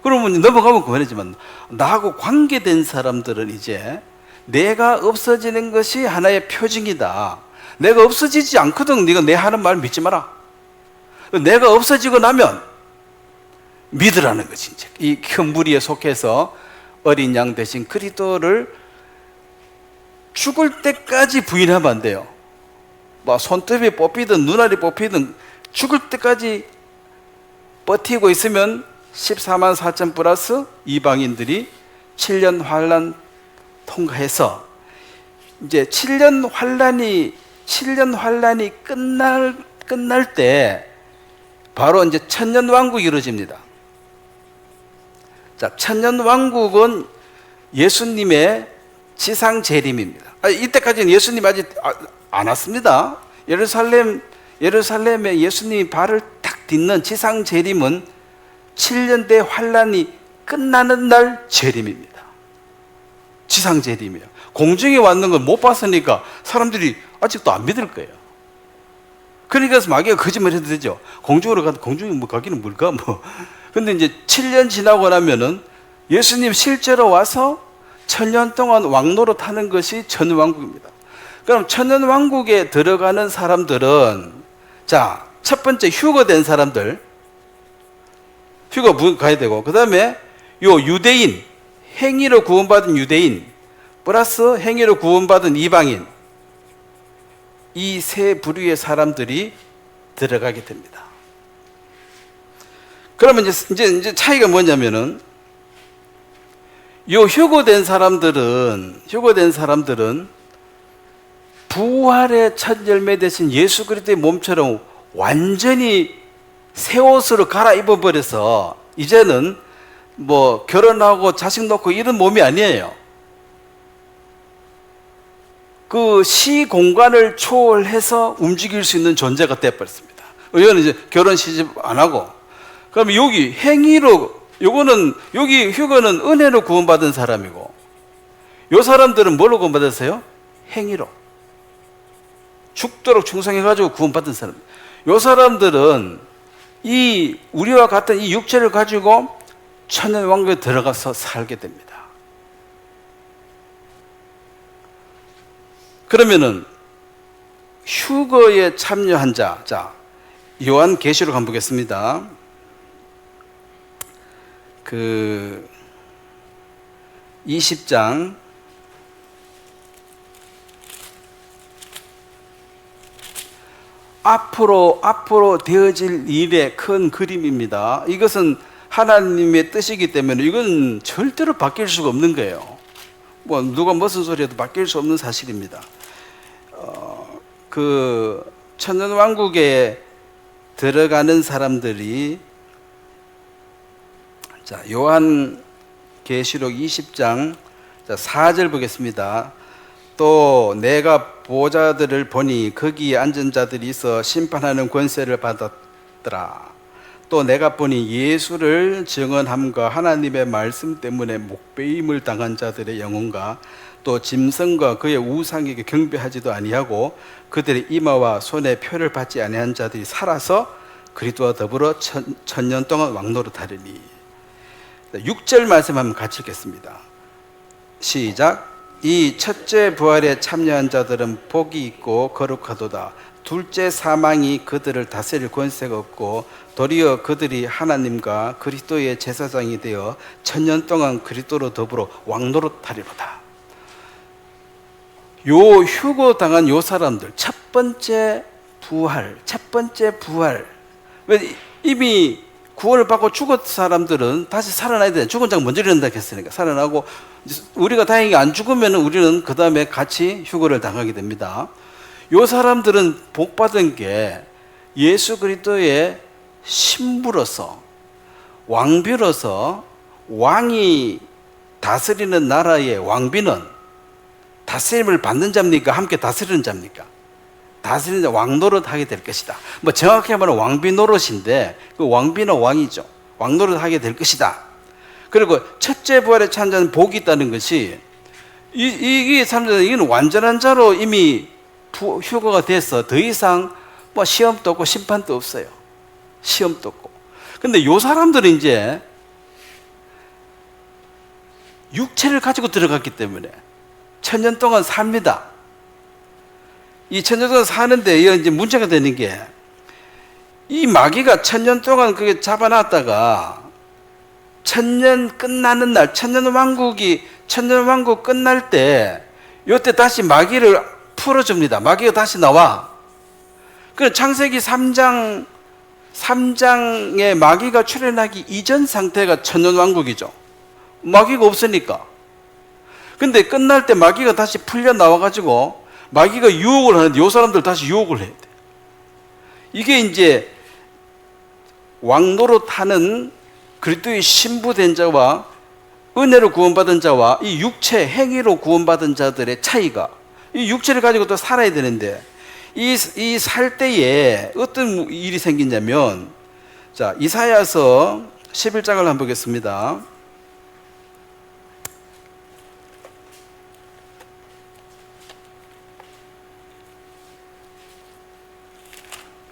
Speaker 1: 그러면 넘어가면 그만이지만 나하고 관계된 사람들은 이제 내가 없어지는 것이 하나의 표징이다. 내가 없어지지 않거든. 네가 내 하는 말 믿지 마라. 내가 없어지고 나면 믿으라는 것이 이제 이 큰 무리에 속해서 어린 양 대신 그리스도를 죽을 때까지 부인하면 안 돼요. 뭐 손톱이 뽑히든 눈알이 뽑히든 죽을 때까지 버티고 있으면 14만 4천 플러스 이방인들이 7년 환란 통과해서 이제 7년 환란이 끝날 때 바로 이제 천년 왕국이 이루어집니다. 자, 천년 왕국은 예수님의 지상 재림입니다. 이때까지는 예수님 아직 안 왔습니다. 예루살렘에 예수님이 발을 탁 딛는 지상 재림은 7년대 환란이 끝나는 날 재림입니다. 지상 재림이에요. 공중에 왔는 걸 못 봤으니까 사람들이 아직도 안 믿을 거예요. 그러니까 마귀가 거짓말 해도 되죠. 공중으로 가도 공중에 뭐 가기는 뭘까 근데 이제 7년 지나고 나면은 예수님 실제로 와서 1000년 동안 왕노릇 하는 것이 천년왕국입니다. 그럼 천년왕국에 들어가는 사람들은 자, 첫 번째 휴거된 사람들 휴거 가야 되고 그 다음에 요 유대인 행위로 구원받은 유대인 플러스 행위로 구원받은 이방인 이 세 부류의 사람들이 들어가게 됩니다. 그러면 이제 차이가 뭐냐면은 요 휴거된 사람들은 부활의 첫 열매 대신 예수 그리스도의 몸처럼 완전히 새 옷으로 갈아입어 버려서 이제는 뭐 결혼하고 자식 놓고 이런 몸이 아니에요. 그 시공간을 초월해서 움직일 수 있는 존재가 되어버렸습니다. 이거는 이제 결혼 시집 안 하고 그럼 여기 행위로 여기 휴거는 은혜로 구원받은 사람이고 요 사람들은 뭘로 구원받았어요? 행위로 죽도록 충성해가지고 구원받은 사람. 요 사람들은 이 우리와 같은 이 육체를 가지고 천년왕국에 들어가서 살게 됩니다. 그러면은 휴거에 참여한 자, 요한계시록 한번 보겠습니다. 그 20장 앞으로 되어질 일의 큰 그림입니다. 이것은 하나님의 뜻이기 때문에 이건 절대로 바뀔 수가 없는 거예요. 뭐 누가 무슨 소리 해도 바뀔 수 없는 사실입니다. 그 천년왕국에 들어가는 사람들이 자, 요한계시록 20장 4절 보겠습니다. 또 내가 보좌들을 보니 거기에 앉은 자들이 있어 심판하는 권세를 받았더라. 또 내가 보니 예수를 증언함과 하나님의 말씀 때문에 목배임을 당한 자들의 영혼과 또 짐승과 그의 우상에게 경배하지도 아니하고 그들의 이마와 손에 표를 받지 아니한 자들이 살아서 그리스도와 더불어 천년 동안 왕노릇하리니. 6절 말씀 한번 같이 읽겠습니다. 시작. 이 첫째 부활에 참여한 자들은 복이 있고 거룩하도다. 둘째 사망이 그들을 다스릴 권세가 없고 도리어 그들이 하나님과 그리스도의 제사장이 되어 천년 동안 그리스도로 더불어 왕노릇하리로다. 요 휴거 당한 요 사람들 첫 번째 부활. 왜 이미 구원을 받고 죽은 사람들은 다시 살아나야 돼. 죽은 자가 먼저 일어난다 했으니까 살아나고 우리가 다행히 안 죽으면 우리는 그 다음에 같이 휴거를 당하게 됩니다. 요 사람들은 복 받은 게 예수 그리스도의 신부로서 왕비로서 왕이 다스리는 나라의 왕비는 다스림을 받는 자입니까? 함께 다스리는 자입니까? 다스리는 자 왕노릇 하게 될 것이다. 뭐 정확히 말하면 왕비 노릇인데 그 왕비는 왕이죠. 왕노릇 하게 될 것이다. 그리고 첫째 부활에 참여하는 복이 있다는 것이 이게 사람들은 이건 완전한 자로 이미 휴거가 돼서 더 이상 뭐 시험도 없고 심판도 없어요. 시험도 없고. 근데 요 사람들은 이제 육체를 가지고 들어갔기 때문에 1000년 동안 삽니다. 이 1000년 동안 사는데 이제 문제가 되는 게, 이 마귀가 1000년 동안 그게 잡아놨다가 1000년 끝나는 날, 1000년 왕국 끝날 때, 요때 다시 마귀를 풀어줍니다. 마귀가 다시 나와. 그 창세기 3장에 마귀가 출현하기 이전 상태가 1000년 왕국이죠. 마귀가 없으니까. 근데 끝날 때 마귀가 다시 풀려 나와가지고 마귀가 유혹을 하는데 요 사람들 다시 유혹을 해야 돼. 이게 이제 왕노릇하는 그리스도의 신부된 자와 은혜로 구원받은 자와 이 육체 행위로 구원받은 자들의 차이가, 이 육체를 가지고 또 살아야 되는데 이 살 때에 어떤 일이 생기냐면, 자, 이사야서 11장을 한번 보겠습니다.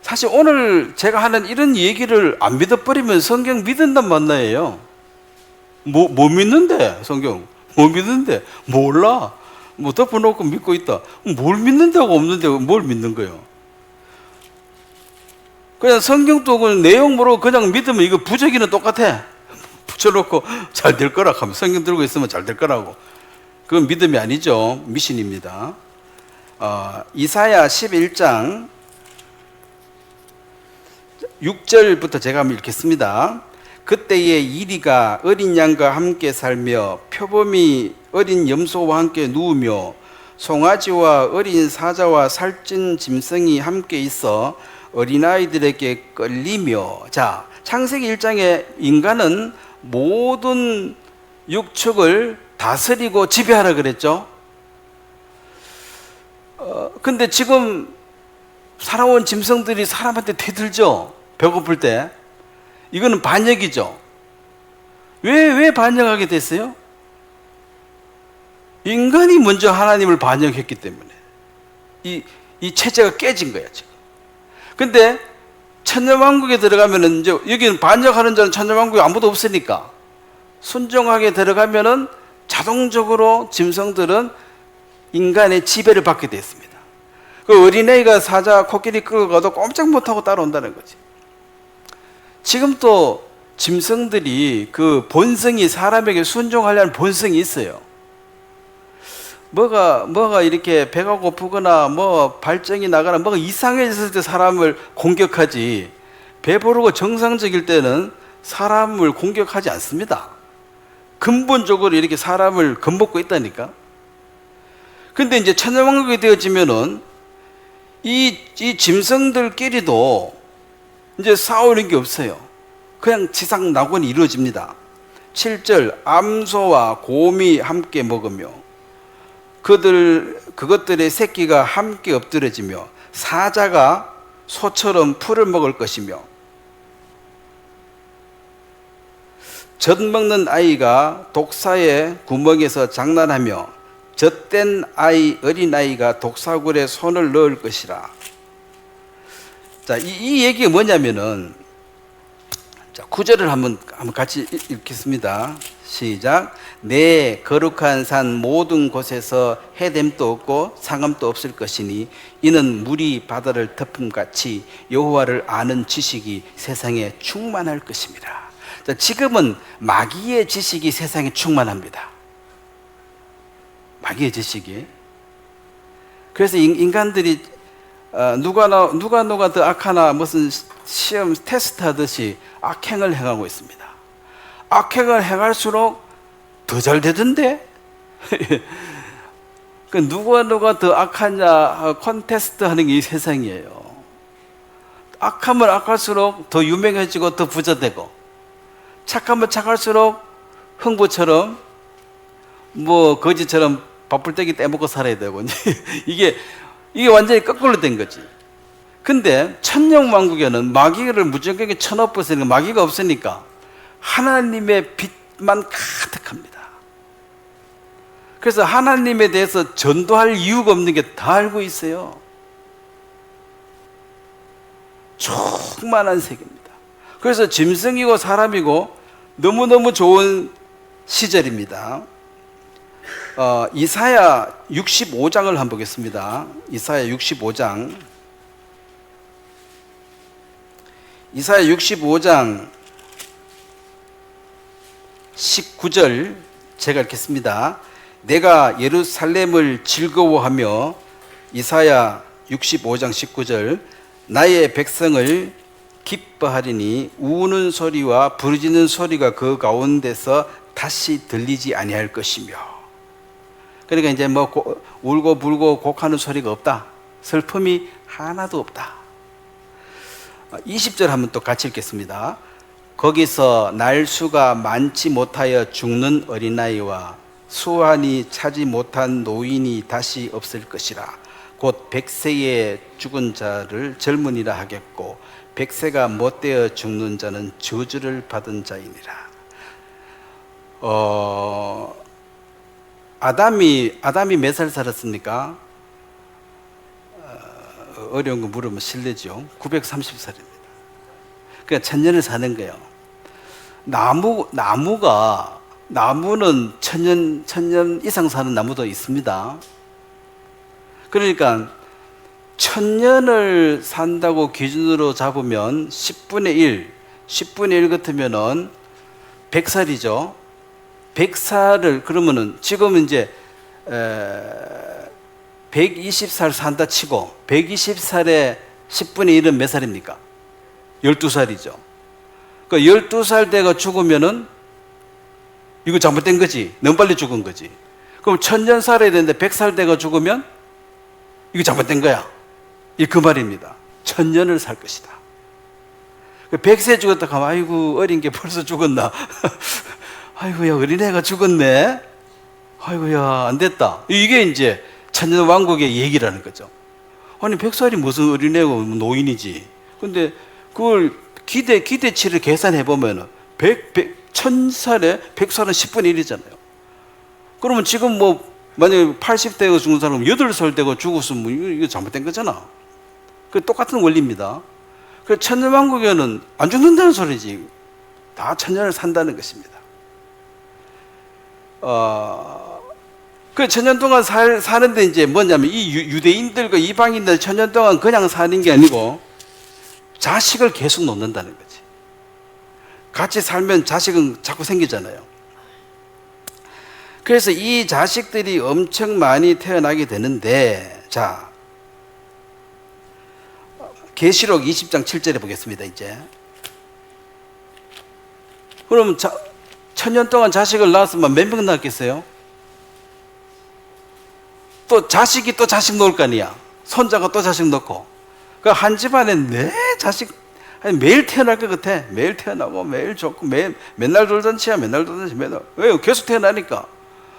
Speaker 1: 사실 오늘 제가 하는 이런 얘기를 안 믿어버리면 성경 믿는단 만나예요. 뭐 믿는데? 성경 뭐 믿는데? 몰라. 뭐 덮어놓고 믿고 있다. 뭘 믿는다고 없는데 뭘 믿는 거예요? 그냥 성경도 그 내용 모르고 그냥 믿으면 이거 부적이는 똑같아. 붙여놓고 잘 될 거라 하면, 성경 들고 있으면 잘 될 거라고. 그건 믿음이 아니죠. 미신입니다. 이사야 11장 6절부터 제가 한번 읽겠습니다. 그때에 이리가 어린 양과 함께 살며 표범이 어린 염소와 함께 누우며 송아지와 어린 사자와 살찐 짐승이 함께 있어 어린아이들에게 끌리며. 자, 창세기 1장에 인간은 모든 육축을 다스리고 지배하라 그랬죠. 근데 지금 살아온 짐승들이 사람한테 대들죠. 배고플 때. 이거는 반역이죠. 왜 반역하게 됐어요? 인간이 먼저 하나님을 반역했기 때문에 이 체제가 깨진 거야 지금. 근데 천년왕국에 들어가면은, 이제 여기는 반역하는 자는 천년왕국에 아무도 없으니까 순종하게 들어가면은 자동적으로 짐승들은 인간의 지배를 받게 됐습니다. 그 어린애가 사자 코끼리 끌고 가도 꼼짝 못하고 따라온다는 거지. 지금 또 짐승들이 그 본성이, 사람에게 순종하려는 본성이 있어요. 뭐가 이렇게 배가 고프거나 뭐 발정이 나거나 뭐가 이상해졌을 때 사람을 공격하지, 배부르고 정상적일 때는 사람을 공격하지 않습니다. 근본적으로 이렇게 사람을 겁먹고 있다니까. 근데 이제 천년왕국이 되어지면은 이 짐승들끼리도 이제 싸우는 게 없어요. 그냥 지상 낙원이 이루어집니다. 7절, 암소와 곰이 함께 먹으며 그것들의 새끼가 함께 엎드려지며 사자가 소처럼 풀을 먹을 것이며 젖 먹는 아이가 독사의 구멍에서 장난하며 젖된 어린아이가 독사굴에 손을 넣을 것이라. 자, 이 얘기가 뭐냐면은, 자, 9절을 한번 같이 읽겠습니다. 시작. 내 거룩한 산 모든 곳에서 해됨도 없고 상함도 없을 것이니 이는 물이 바다를 덮음같이 여호와를 아는 지식이 세상에 충만할 것입니다. 자, 지금은 마귀의 지식이 세상에 충만합니다. 마귀의 지식이. 그래서 인간들이 누가 더 악하나 무슨 시험 테스트 하듯이 악행을 행하고 있습니다. 악행을 행할수록 더 잘 되던데? 그 누가 더 악하냐 콘테스트 하는 게 이 세상이에요. 악하면 악할수록 더 유명해지고 더 부자되고, 착하면 착할수록 흥부처럼 뭐 거지처럼 밥풀떼기 떼먹고 살아야 되고 이게 완전히 거꾸로 된 거지. 근데 천년왕국에는 마귀를 무조건 쳐넣어버리니까, 마귀가 없으니까 하나님의 빛만 가득합니다. 그래서 하나님에 대해서 전도할 이유가 없는 게 다 알고 있어요. 충만한 세계입니다. 그래서 짐승이고 사람이고 너무너무 좋은 시절입니다. 이사야 65장을 한번 보겠습니다. 이사야 65장. 이사야 65장 19절 제가 읽겠습니다. 내가 예루살렘을 즐거워하며, 이사야 65장 19절, 나의 백성을 기뻐하리니 우는 소리와 부르짖는 소리가 그 가운데서 다시 들리지 아니할 것이며. 그러니까 이제 뭐 울고 불고 곡하는 소리가 없다. 슬픔이 하나도 없다. 20절 한번 또 같이 읽겠습니다. 거기서 날수가 많지 못하여 죽는 어린아이와 수완이 차지 못한 노인이 다시 없을 것이라. 곧 100세에 죽은 자를 젊은이라 하겠고 100세가 못되어 죽는 자는 저주를 받은 자이니라. 아담이 몇 살 살았습니까? 어려운 거 물으면 실례죠. 930살입니다. 그러니까 1000년을 사는 거예요. 나무는 1000년 이상 사는 나무도 있습니다. 그러니까 1000년을 산다고 기준으로 잡으면 10분의 1 같으면은 100살이죠. 100살을 그러면은 지금 이제 120살 산다 치고 120살에 10분의 1은 몇 살입니까? 12살이죠. 그러니까 12살 때가 죽으면은 이거 잘못된 거지. 너무 빨리 죽은 거지. 그럼 1000년 살아야 되는데 100살 때가 죽으면 이거 잘못된 거야. 이 그 말입니다. 1000년을 살 것이다. 100세 죽었다 하면 아이고 어린 게 벌써 죽었나. 아이고야 어린애가 죽었네. 아이고야 안 됐다. 이게 이제 천년 왕국의 얘기라는 거죠. 아니 100살이 무슨 어린애고 노인이지. 근데 그걸 기대치를 계산해 보면은 1000살에 100살은 10분의 1이잖아요. 그러면 지금 뭐 만약에 80대가 죽은 사람은 8살 되고 죽었으면 이거 잘못된 거잖아. 그 똑같은 원리입니다. 그래서 천년왕국에는 안 죽는다는 소리지. 다 천년을 산다는 것입니다. 그 천년 동안 사는데 이제 뭐냐면 이 유대인들과 이방인들 천년 동안 그냥 사는 게 아니고 자식을 계속 놓는다는 거지. 같이 살면 자식은 자꾸 생기잖아요. 그래서 이 자식들이 엄청 많이 태어나게 되는데, 자, 계시록 20장 7절에 보겠습니다, 이제. 그럼 천년 동안 자식을 낳았으면 몇 명 낳았겠어요? 또 자식이 또 자식 놓을 거 아니야. 손자가 또 자식 놓고. 그 한 집안에 내 자식, 아니, 매일 태어날 것 같아. 매일 태어나고, 매일 좋고, 맨날 돌잔치야, 맨날. 왜? 계속 태어나니까.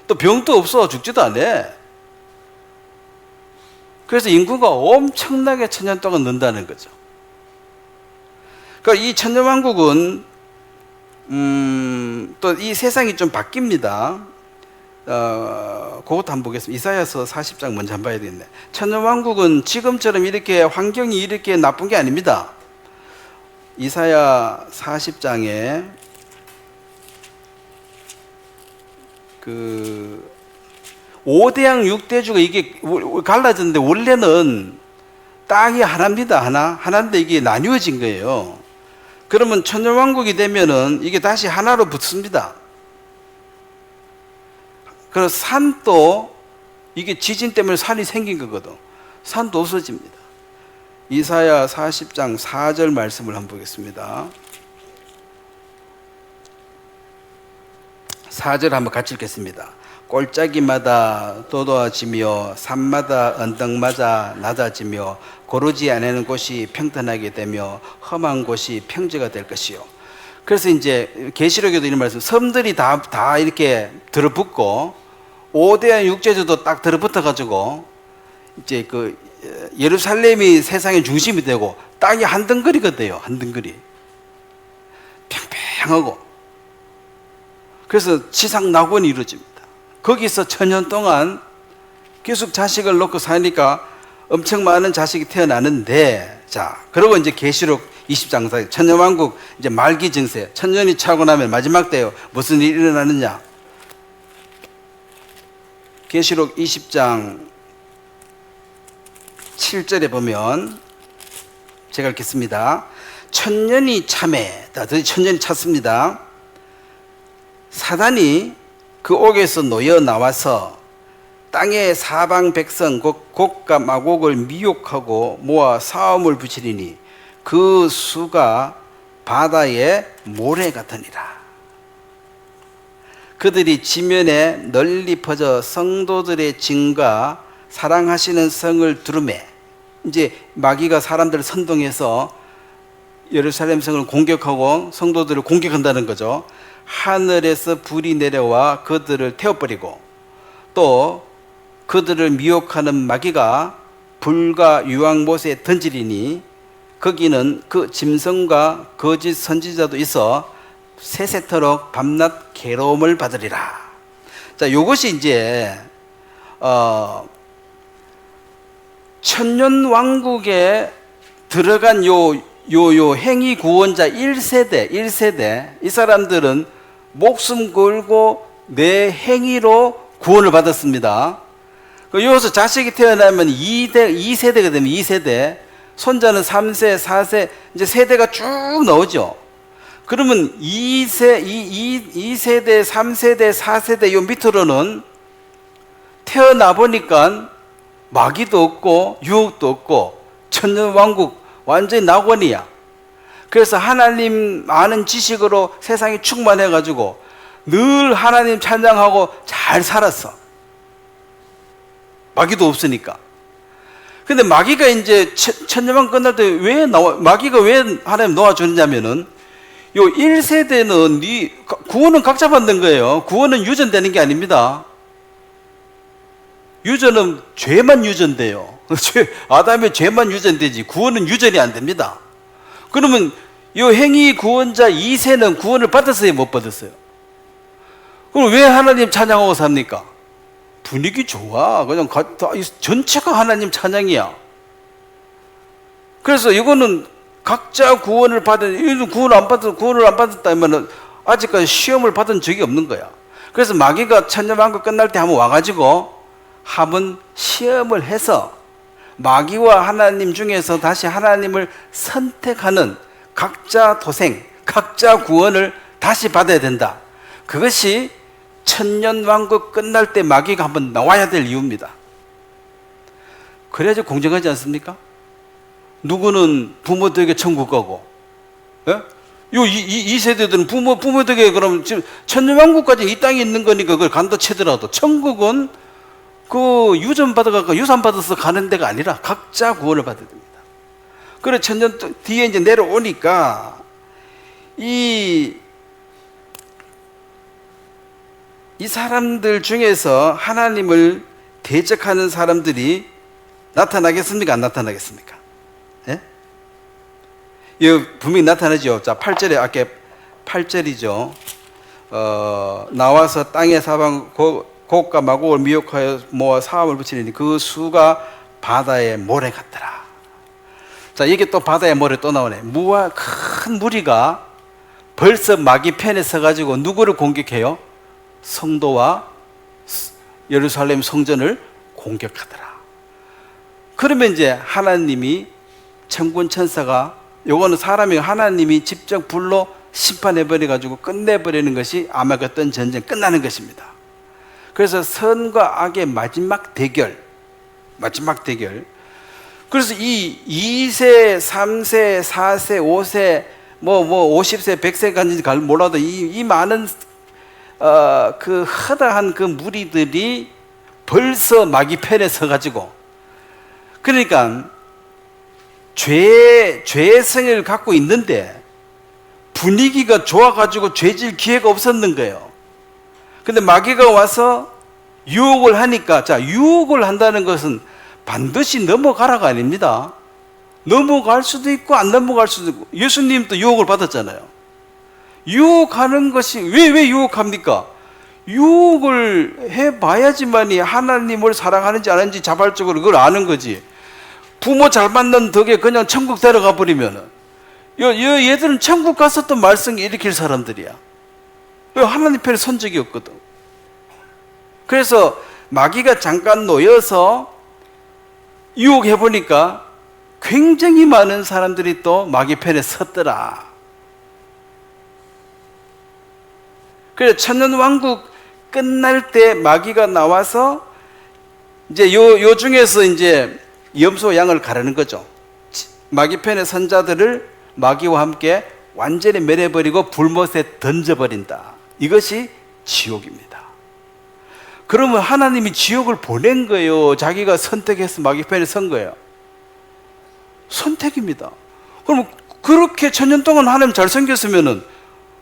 Speaker 1: 또 병도 없어. 죽지도 않아. 그래서 인구가 엄청나게 천년 동안 는다는 거죠. 그러니까 이 천년왕국은, 또 이 세상이 좀 바뀝니다. 그것도 한번 보겠습니다. 이사야서 40장 먼저 한번 봐야 되겠네. 천년왕국은 지금처럼 이렇게 환경이 이렇게 나쁜 게 아닙니다. 이사야 40장에 그 5대양 6대주가 이게 갈라졌는데 원래는 땅이 하나입니다. 하나인데 이게 나뉘어진 거예요. 그러면 천년왕국이 되면은 이게 다시 하나로 붙습니다. 그래서 산도 이게 지진 때문에 산이 생긴 거거든. 산도 없어집니다. 이사야 40장 4절 말씀을 한번 보겠습니다. 4절 한번 같이 읽겠습니다. 골짜기마다 도도해지며 산마다 언덕마다 낮아지며 고르지 않는 곳이 평탄하게 되며 험한 곳이 평지가 될 것이요. 그래서 이제 계시록에도 이런 말씀, 섬들이 다 이렇게 들어붙고 5대양 6제주도 딱 들어붙어 가지고 이제 그 예루살렘이 세상의 중심이 되고 땅이 한 덩거리가 돼요. 한 덩거리. 평평하고. 그래서 지상 낙원이 이루어집니다. 거기서 천년 동안 계속 자식을 놓고 사니까 엄청 많은 자식이 태어나는데, 자, 그리고 이제 계시록 20장 천년왕국 이제 말기 증세, 천년이 차고 나면 마지막 때요 무슨 일이 일어나느냐? 계시록 20장 7절에 보면 제가 읽겠습니다. 천년이 차매, 천년이 찼습니다. 사단이 그 옥에서 놓여 나와서 땅의 사방 백성 곡과 마곡을 미혹하고 모아 싸움을 붙이리니 그 수가 바다의 모래 같으니라. 그들이 지면에 널리 퍼져 성도들의 증과 사랑하시는 성을 두루매. 이제 마귀가 사람들을 선동해서 예루살렘 성을 공격하고 성도들을 공격한다는 거죠. 하늘에서 불이 내려와 그들을 태워버리고 또 그들을 미혹하는 마귀가 불과 유황못에 던지리니 거기는 그 짐승과 거짓 선지자도 있어 세세토록 밤낮 괴로움을 받으리라. 자, 이것이 이제 천년 왕국에 들어간 요 행위 구원자 1세대 이 사람들은 목숨 걸고 내 행위로 구원을 받았습니다. 여기서 자식이 태어나면 2세대가 되면 2세대, 손자는 3세, 4세, 이제 세대가 쭉 나오죠. 그러면 2세대, 3세대, 4세대 요 밑으로는 태어나 보니까 마귀도 없고 유혹도 없고 천년왕국 완전히 낙원이야. 그래서 하나님 아는 지식으로 세상이 충만해가지고 늘 하나님 찬양하고 잘 살았어. 마귀도 없으니까. 근데 마귀가 이제 천년왕국 끝날 때 마귀가 왜 하나님 놓아주느냐면은 요 1세대는 구원은 각자 받는 거예요. 구원은 유전되는 게 아닙니다. 유전은 죄만 유전돼요. 아담의 죄만 유전되지 구원은 유전이 안 됩니다. 그러면 이 행위 구원자 2세는 구원을 받았어요, 못 받았어요? 그럼 왜 하나님 찬양하고 삽니까? 분위기 좋아. 그냥 전체가 하나님 찬양이야. 그래서 이거는 각자 구원을 받은, 구원을 안 받았다면 아직까지 시험을 받은 적이 없는 거야. 그래서 마귀가 천년왕국 끝날 때 한번 와가지고 한번 시험을 해서 마귀와 하나님 중에서 다시 하나님을 선택하는 각자 도생, 각자 구원을 다시 받아야 된다. 그것이 천년왕국 끝날 때 마귀가 한번 나와야 될 이유입니다. 그래야지 공정하지 않습니까? 누구는 부모 덕에 천국 가고, 예? 이 세대들은 부모 덕에 그럼 지금 천년왕국까지 이 땅에 있는 거니까 그걸 간다 치더라도 천국은 그 유전 받아갖고 유산 받아서 가는 데가 아니라 각자 구원을 받아야 됩니다. 그래 천년 뒤에 이제 내려오니까 이 사람들 중에서 하나님을 대적하는 사람들이 나타나겠습니까? 안 나타나겠습니까? 예? 이거 분명히 나타나죠. 자, 8절에 아까 8절이죠. 나와서 땅의 사방 곡과 마곡을 미혹하여 모아 사함을 붙이니 그 수가 바다의 모래 같더라. 자, 이게 또 바다의 모래 또 나오네. 큰 무리가 벌써 마귀 편에 서가지고 누구를 공격해요? 성도와 예루살렘 성전을 공격하더라. 그러면 이제 하나님이 천군 천사가 요거는 사람이 하나님이 직접 불로 심판해버려가지고 끝내버리는 것이 아마겟돈 전쟁 끝나는 것입니다. 그래서 선과 악의 마지막 대결. 그래서 이 2세, 3세, 4세, 5세, 50세, 100세까지 몰라도 이 많은 그 허다한 그 무리들이 벌써 마귀 편에 서가지고, 그러니까 죄의 성을 갖고 있는데 분위기가 좋아가지고 죄질 기회가 없었는 거예요. 근데 마귀가 와서 유혹을 하니까, 자, 유혹을 한다는 것은 반드시 넘어가라가 아닙니다. 넘어갈 수도 있고 안 넘어갈 수도 있고. 예수님도 유혹을 받았잖아요. 유혹하는 것이 왜 유혹합니까? 유혹을 해봐야지만이 하나님을 사랑하는지 안 하는지 자발적으로 그걸 아는 거지. 부모 잘 만난 덕에 그냥 천국 데려가 버리면은 얘들은 천국 가서 또 말썽 일으킬 사람들이야. 왜? 하나님 편에 선 적이 없거든. 그래서 마귀가 잠깐 놓여서 유혹해 보니까 굉장히 많은 사람들이 또 마귀 편에 섰더라. 그래서 천년왕국 끝날 때 마귀가 나와서 이제 요 중에서 이제 염소 양을 가르는 거죠. 마귀 편의 선자들을 마귀와 함께 완전히 멸해버리고 불못에 던져버린다. 이것이 지옥입니다. 그러면 하나님이 지옥을 보낸 거예요? 자기가 선택해서 마귀 편에 선 거예요? 선택입니다. 그럼 그렇게 천년 동안 하나님 잘생겼으면은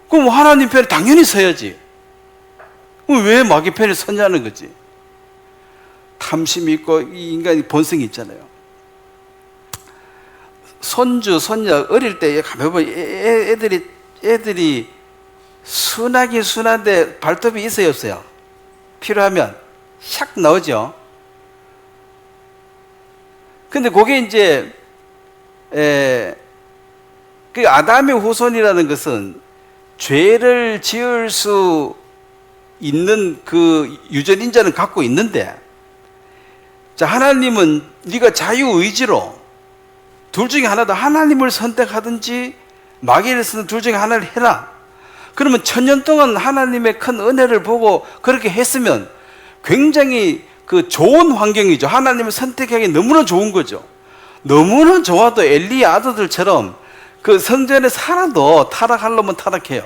Speaker 1: 그럼 하나님 편에 당연히 서야지. 왜 마귀 편에 서냐는 거지. 탐심이 있고 이 인간이 본성이 있잖아요. 손주, 손녀 어릴 때 가면 애들이 순하긴 순한데 발톱이 있어요, 없어요? 필요하면 샥 나오죠. 근데 그게 이제 그 아담의 후손이라는 것은 죄를 지을 수 있는 그 유전인자는 갖고 있는데, 자, 하나님은 네가 자유의지로 둘 중에 하나다. 하나님을 선택하든지 마귀를 쓰는 둘 중에 하나를 해라. 그러면 천년 동안 하나님의 큰 은혜를 보고 그렇게 했으면 굉장히 그 좋은 환경이죠. 하나님을 선택하기 너무나 좋은 거죠. 너무나 좋아도 엘리의 아들들처럼 그 성전에 살아도 타락하려면 타락해요.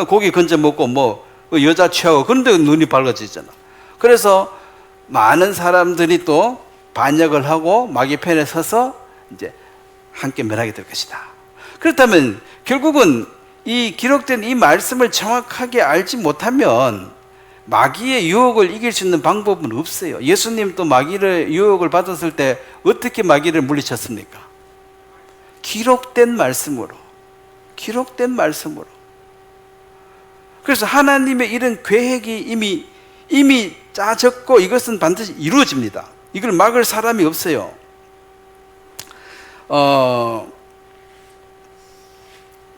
Speaker 1: 고기 건져 먹고 뭐 여자 취하고 그런데 눈이 밝아지잖아. 그래서 많은 사람들이 또 반역을 하고 마귀 편에 서서 이제 함께 멸하게 될 것이다. 그렇다면 결국은 이 기록된 이 말씀을 정확하게 알지 못하면 마귀의 유혹을 이길 수 있는 방법은 없어요. 예수님도 마귀의 유혹을 받았을 때 어떻게 마귀를 물리쳤습니까? 기록된 말씀으로. 기록된 말씀으로. 그래서 하나님의 이런 계획이 이미 짜졌고 이것은 반드시 이루어집니다. 이걸 막을 사람이 없어요.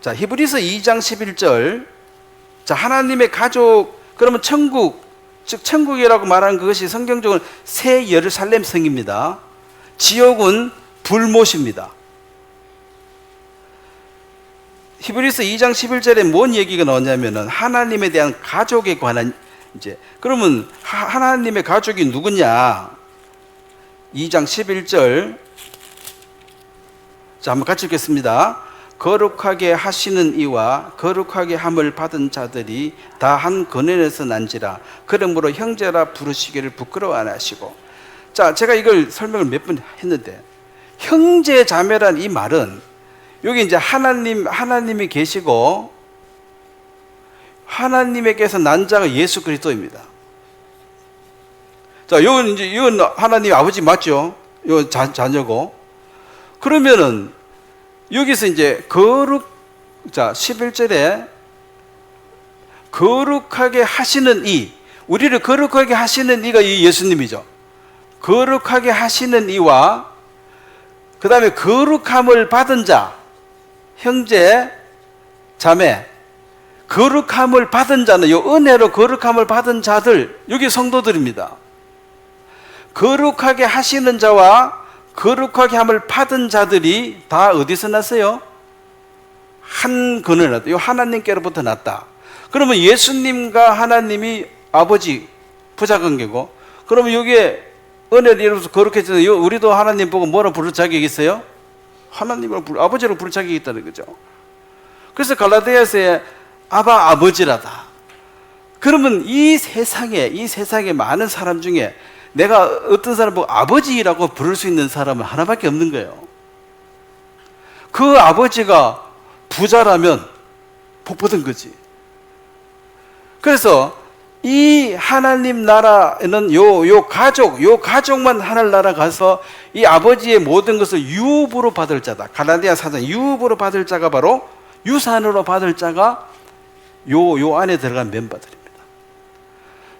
Speaker 1: 자, 히브리서 2장 11절. 자, 하나님의 가족, 그러면 천국, 즉 천국이라고 말하는 그것이 성경적으로 새 예루살렘 성입니다. 지옥은 불못입니다. 히브리서 2장 11절에 뭔 얘기가 나오냐면은 하나님에 대한 가족에 관한 이제 그러면 하나님의 가족이 누구냐? 2장 11절. 자, 한번 같이 읽겠습니다. 거룩하게 하시는 이와 거룩하게 함을 받은 자들이 다 한 근원에서 난지라. 그러므로 형제라 부르시기를 부끄러워 안 하시고. 자, 제가 이걸 설명을 몇 번 했는데 형제 자매란 이 말은 여기 이제 하나님이 계시고 하나님에게서 난 자가 예수 그리스도입니다. 자, 이건 하나님 아버지 맞죠? 이건 자녀고. 그러면은 여기서 이제 자, 11절에 거룩하게 하시는 이, 우리를 거룩하게 하시는 이가 이 예수님이죠. 거룩하게 하시는 이와 그 다음에 거룩함을 받은 자, 형제, 자매, 거룩함을 받은 자는 이 은혜로 거룩함을 받은 자들, 여기 성도들입니다. 거룩하게 하시는 자와 거룩하게 함을 받은 자들이 다 어디서 났어요? 한 근원에 났다. 이 하나님께로부터 났다. 그러면 예수님과 하나님이 아버지 부자관계고, 그러면 여기에 은혜를 이루어서 거룩해지는 우리도 하나님 보고 뭐라 부를 자격이 있어요? 하나님을 아버지로 부를 자격이 있다는 거죠. 그래서 갈라디아서에 아바 아버지라다. 그러면 이 세상에 많은 사람 중에 내가 어떤 사람 보고 아버지라고 부를 수 있는 사람은 하나밖에 없는 거예요. 그 아버지가 부자라면 복 받은 거지. 그래서 이 하나님 나라에는 요 가족만 하늘나라 가서 이 아버지의 모든 것을 유업으로 받을 자다. 갈라디아 4장 유업으로 받을 자가 바로 유산으로 받을 자가 요 안에 들어간 멤버들입니다.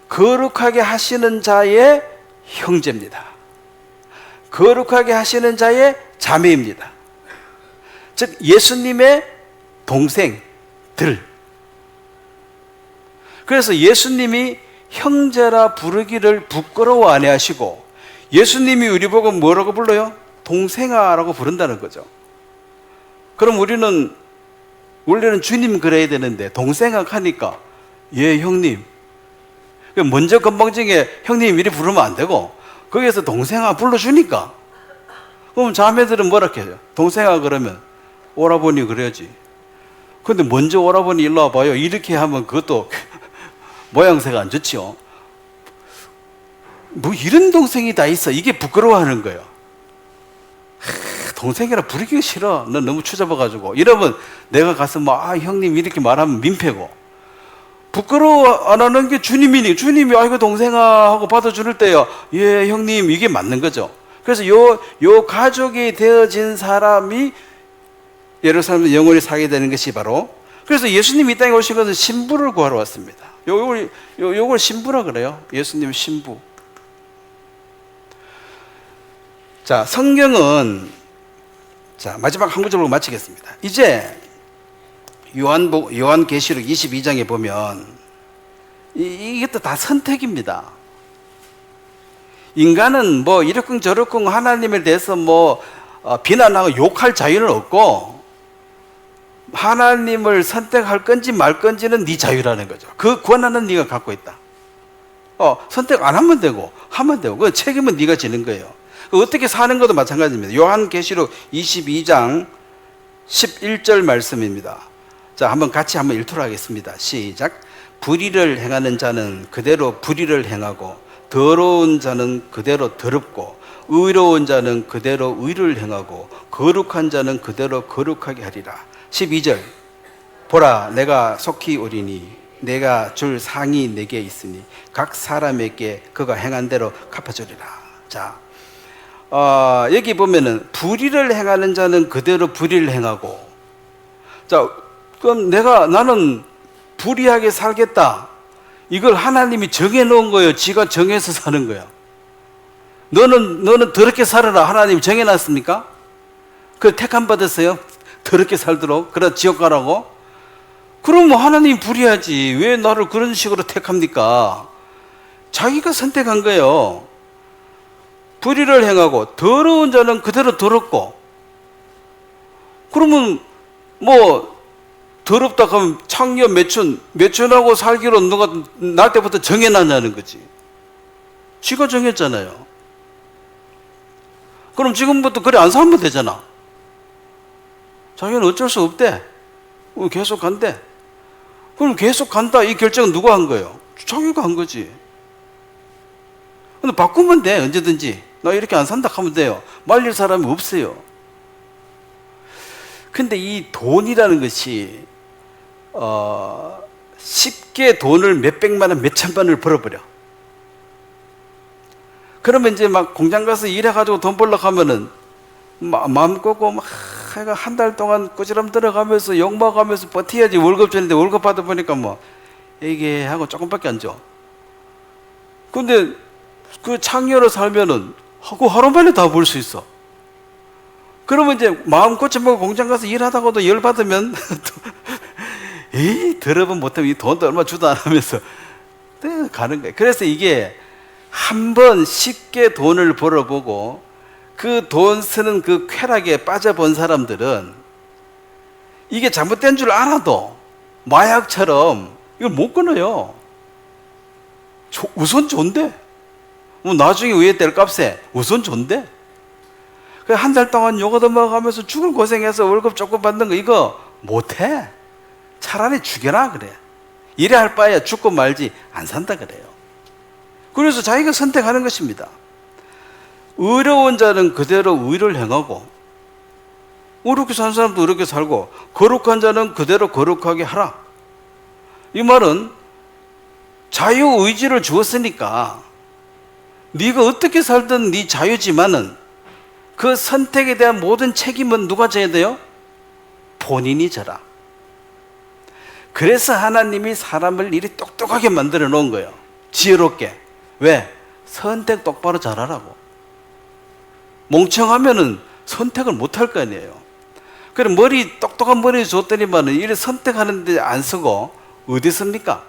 Speaker 1: 거룩하게 하시는 자의 형제입니다. 거룩하게 하시는 자의 자매입니다. 즉 예수님의 동생들. 그래서 예수님이 형제라 부르기를 부끄러워 안 하시고 예수님이 우리 보고 뭐라고 불러요? 동생아라고 부른다는 거죠. 그럼 우리는 원래는 주님 그래야 되는데 동생아 하니까 예 형님. 먼저 건방지게 형님 이리 부르면 안 되고 거기에서 동생아 불러주니까 그럼 자매들은 뭐라 해요? 동생아 그러면 오라버니 그래야지. 근데 먼저 오라버니 일로 와봐요. 이렇게 하면 그것도 모양새가 안 좋지요. 뭐 이런 동생이 다 있어. 이게 부끄러워하는 거예요. 동생이라 부르기 싫어. 넌 너무 추잡아가지고. 이러면 내가 가서 형님 이렇게 말하면 민폐고. 부끄러워 안 하는 게 주님이니. 주님이 아이고 동생아 하고 받아줄 때요. 예 형님 이게 맞는 거죠. 그래서 요 가족이 되어진 사람이 예루살렘에서 영원히 살게 되는 것이 바로 그래서 예수님이 이 땅에 오신 것은 신부를 구하러 왔습니다. 요걸 신부라 그래요. 예수님 신부. 자, 성경은 자, 마지막 한 구절로 마치겠습니다. 이제 요한계시록 22장에 보면 이것도 다 선택입니다. 인간은 뭐 이러쿵 저러쿵 하나님에 대해서 비난하고 욕할 자유는 없고 하나님을 선택할 건지 말 건지는 네 자유라는 거죠. 그 권한은 네가 갖고 있다. 선택 안 하면 되고 하면 되고 그 책임은 네가 지는 거예요. 어떻게 사는 것도 마찬가지입니다. 요한계시록 22장 11절 말씀입니다. 자, 같이 한번 읽도록 하겠습니다. 시작. 불의를 행하는 자는 그대로 불의를 행하고 더러운 자는 그대로 더럽고 의로운 자는 그대로 의를 행하고 거룩한 자는 그대로 거룩하게 하리라. 12절. 보라 내가 속히 오리니 내가 줄 상이 내게 있으니 각 사람에게 그가 행한 대로 갚아주리라. 자, 여기 보면은 불의를 행하는 자는 그대로 불의를 행하고, 자, 그럼 나는 불의하게 살겠다. 이걸 하나님이 정해놓은 거예요. 지가 정해서 사는 거예요. 너는 더럽게 살아라. 하나님이 정해놨습니까? 그 택함 받았어요. 더럽게 살도록. 그래 지옥 가라고. 그럼 하나님이 불의하지. 왜 나를 그런 식으로 택합니까? 자기가 선택한 거예요. 불의를 행하고 더러운 자는 그대로 더럽고. 그러면 더럽다 하면 창녀 매춘하고 살기로 누가 날 때부터 정해놨냐는 거지. 지가 정했잖아요. 그럼 지금부터 그래 안 살면 되잖아. 자기는 어쩔 수 없대. 계속 간대. 그럼 계속 간다 이 결정은 누가 한 거예요? 자기가 한 거지. 근데 바꾸면 돼. 언제든지 나 이렇게 안 산다 하면 돼요. 말릴 사람이 없어요. 근데 이 돈이라는 것이 쉽게 돈을 몇백만 원, 몇천만 원을 벌어버려. 그러면 이제 막 공장 가서 일해가지고 돈 벌려고 하면은 마음 꺾고 한 달 동안 꾸지람 들어가면서 욕 먹으면서 버텨야지. 월급 주는데 월급 받아보니까 이게 하고 조금밖에 안 줘. 근데 그 창녀로 살면은 하루 만에 다 벌 수 있어. 그러면 이제 마음 고쳐먹고 공장 가서 일하다가도 열 받으면 더러운 못하면 이 돈도 얼마 주도 안 하면서 가는 거예요. 그래서 이게 한번 쉽게 돈을 벌어보고 그 돈 쓰는 그 쾌락에 빠져본 사람들은 이게 잘못된 줄 알아도 마약처럼 이걸 못 끊어요. 우선 좋은데 나중에 위에 뗄 값에 우선 좋은데 한 달 동안 요거 넘어가면서 죽을 고생해서 월급 조금 받는 거 이거 못해. 차라리 죽여라 그래. 이래 할 바에야 죽고 말지 안 산다 그래요. 그래서 자기가 선택하는 것입니다. 의로운 자는 그대로 의를 행하고 의롭게 사는 사람도 의롭게 살고 거룩한 자는 그대로 거룩하게 하라. 이 말은 자유의지를 주었으니까 네가 어떻게 살든 네 자유지만은 그 선택에 대한 모든 책임은 누가 져야 돼요? 본인이 져라. 그래서 하나님이 사람을 이리 똑똑하게 만들어 놓은 거예요. 지혜롭게. 왜? 선택 똑바로 잘하라고. 멍청하면은 선택을 못 할 거 아니에요. 그럼 똑똑한 머리 줬더니만은 이래 선택하는데 안 쓰고 어디 씁니까?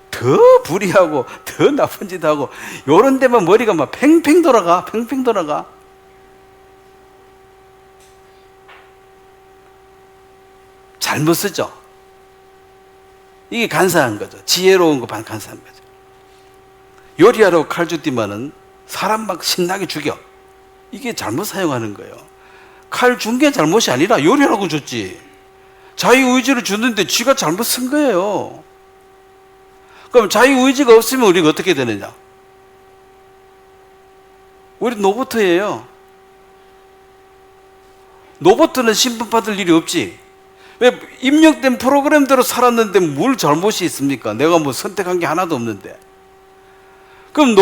Speaker 1: 더 불의하고 더 나쁜 짓 하고 요런 데만 머리가 막 팽팽 돌아가. 잘못 쓰죠. 이게 간사한 거죠. 지혜로운 거 간사한 거죠. 요리하라고 칼 줬더니만은 사람 막 신나게 죽여. 이게 잘못 사용하는 거예요. 칼 준 게 잘못이 아니라 요리하라고 줬지. 자유의지를 줬는데 쥐가 잘못 쓴 거예요. 그럼 자유의지가 없으면 우리가 어떻게 되느냐? 우리 노보트예요. 노보트는 신분 받을 일이 없지. 왜 입력된 프로그램대로 살았는데 뭘 잘못이 있습니까? 내가 뭐 선택한 게 하나도 없는데. 그럼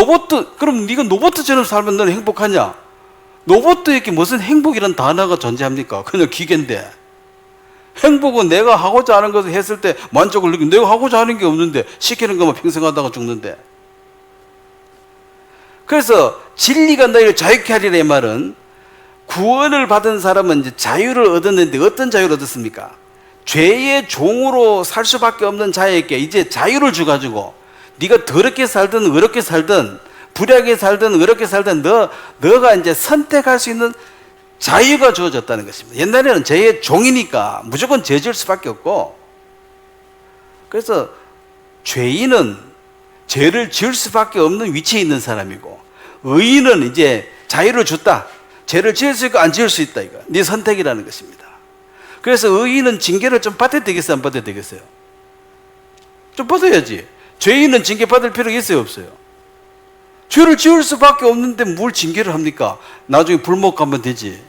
Speaker 1: 네가 노보트처럼 살면 너는 행복하냐? 노보트에게 무슨 행복이란 단어가 존재합니까? 그냥 기계인데. 행복은 내가 하고자 하는 것을 했을 때 만족을 느끼고, 내가 하고자 하는 게 없는데 시키는 것만 평생 하다가 죽는데. 그래서 진리가 너희를 자유케 하리라 이 말은, 구원을 받은 사람은 이제 자유를 얻었는데 어떤 자유를 얻었습니까? 죄의 종으로 살 수밖에 없는 자에게 이제 자유를 주가지고 네가 더럽게 살든 어렵게 살든 불의하게 살든 어렵게 살든 너가 이제 선택할 수 있는 자유가 주어졌다는 것입니다. 옛날에는 죄의 종이니까 무조건 죄 지을 수밖에 없고, 그래서 죄인은 죄를 지을 수밖에 없는 위치에 있는 사람이고, 의인은 이제 자유를 줬다. 죄를 지을 수 있고 안 지을 수 있다. 이거 네 선택이라는 것입니다. 그래서 의인은 징계를 좀 받아야 되겠어요? 안 받아야 되겠어요? 좀 받아야지. 죄인은 징계 받을 필요가 있어요? 없어요? 죄를 지을 수밖에 없는데 뭘 징계를 합니까? 나중에 불목 가면 되지.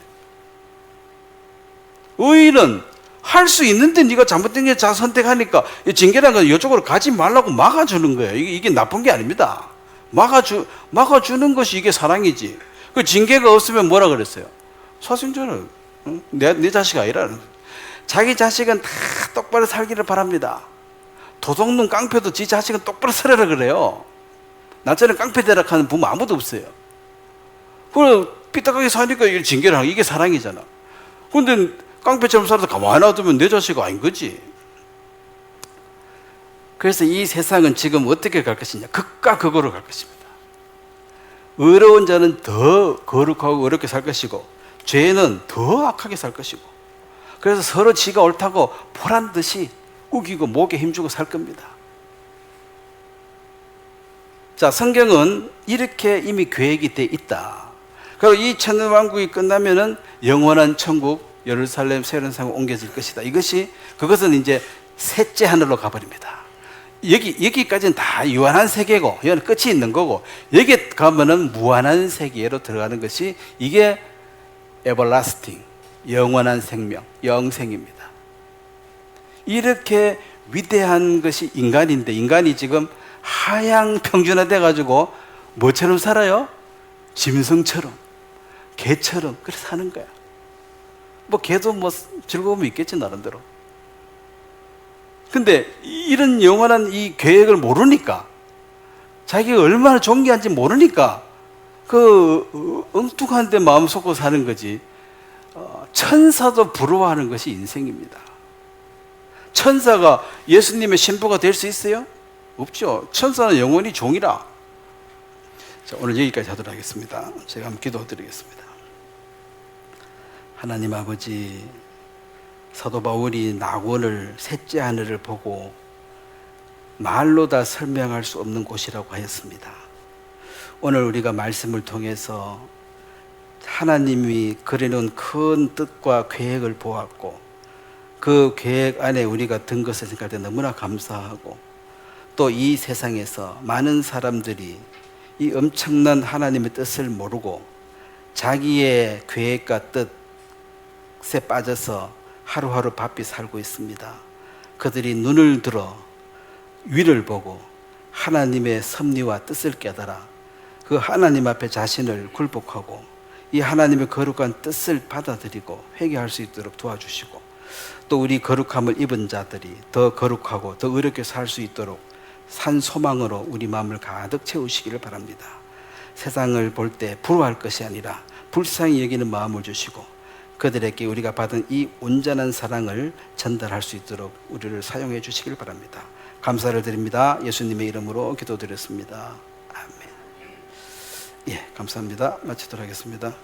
Speaker 1: 의인은 할 수 있는데 네가 잘못된 게 선택하니까 징계라는 건 이쪽으로 가지 말라고 막아주는 거예요. 이게 나쁜 게 아닙니다. 막아주는 것이 이게 사랑이지. 그 징계가 없으면 뭐라 그랬어요? 사생자는 내 자식 아니라. 자기 자식은 다 똑바로 살기를 바랍니다. 도둑놈 깡패도 지 자식은 똑바로 살아라 그래요. 나처럼 깡패 대락하는 부모 아무도 없어요. 그래 삐딱하게 사니까 이게 징계를 하는, 이게 사랑이잖아. 근데 깡패처럼 살아서 가만히 놔두면 내 자식 아닌 거지. 그래서 이 세상은 지금 어떻게 갈 것이냐? 극과 극으로 갈 것입니다. 의로운 자는 더 거룩하고 어렵게 살 것이고, 죄는 더 악하게 살 것이고, 그래서 서로 지가 옳다고 보란 듯이 우기고 목에 힘주고 살 겁니다. 자, 성경은 이렇게 이미 계획이 돼 있다. 그리고 이 천년왕국이 끝나면은 영원한 천국 예루살렘 새로운 상으로 옮겨질 것이다. 그것은 이제 셋째 하늘로 가버립니다. 여기까지는 다 유한한 세계고, 이건 끝이 있는 거고, 여기 가면은 무한한 세계로 들어가는 것이 이게 everlasting, 영원한 생명, 영생입니다. 이렇게 위대한 것이 인간인데, 인간이 지금 하향 평준화돼 가지고 뭐처럼 살아요? 짐승처럼, 개처럼 그렇게 사는 거야. 뭐 개도 뭐 즐거움이 있겠지 나름대로. 근데 이런 영원한 이 계획을 모르니까, 자기가 얼마나 존귀한지 모르니까 그 엉뚱한 데 마음 쏟고 사는 거지. 천사도 부러워하는 것이 인생입니다. 천사가 예수님의 신부가 될 수 있어요? 없죠. 천사는 영원히 종이라. 자, 오늘 여기까지 하도록 하겠습니다. 제가 한번 기도드리겠습니다. 하나님 아버지, 사도 바울이 낙원을, 셋째 하늘을 보고 말로 다 설명할 수 없는 곳이라고 하였습니다. 오늘 우리가 말씀을 통해서 하나님이 그려놓은 큰 뜻과 계획을 보았고, 그 계획 안에 우리가 든 것을 생각할 때 너무나 감사하고, 또 이 세상에서 많은 사람들이 이 엄청난 하나님의 뜻을 모르고 자기의 계획과 뜻에 빠져서 하루하루 바삐 살고 있습니다. 그들이 눈을 들어 위를 보고 하나님의 섭리와 뜻을 깨달아 그 하나님 앞에 자신을 굴복하고 이 하나님의 거룩한 뜻을 받아들이고 회개할 수 있도록 도와주시고, 또 우리 거룩함을 입은 자들이 더 거룩하고 더 의롭게 살 수 있도록 산 소망으로 우리 마음을 가득 채우시기를 바랍니다. 세상을 볼 때 부러워할 것이 아니라 불쌍히 여기는 마음을 주시고 그들에게 우리가 받은 이 온전한 사랑을 전달할 수 있도록 우리를 사용해 주시길 바랍니다. 감사를 드립니다. 예수님의 이름으로 기도드렸습니다. 아멘. 예, 감사합니다. 마치도록 하겠습니다.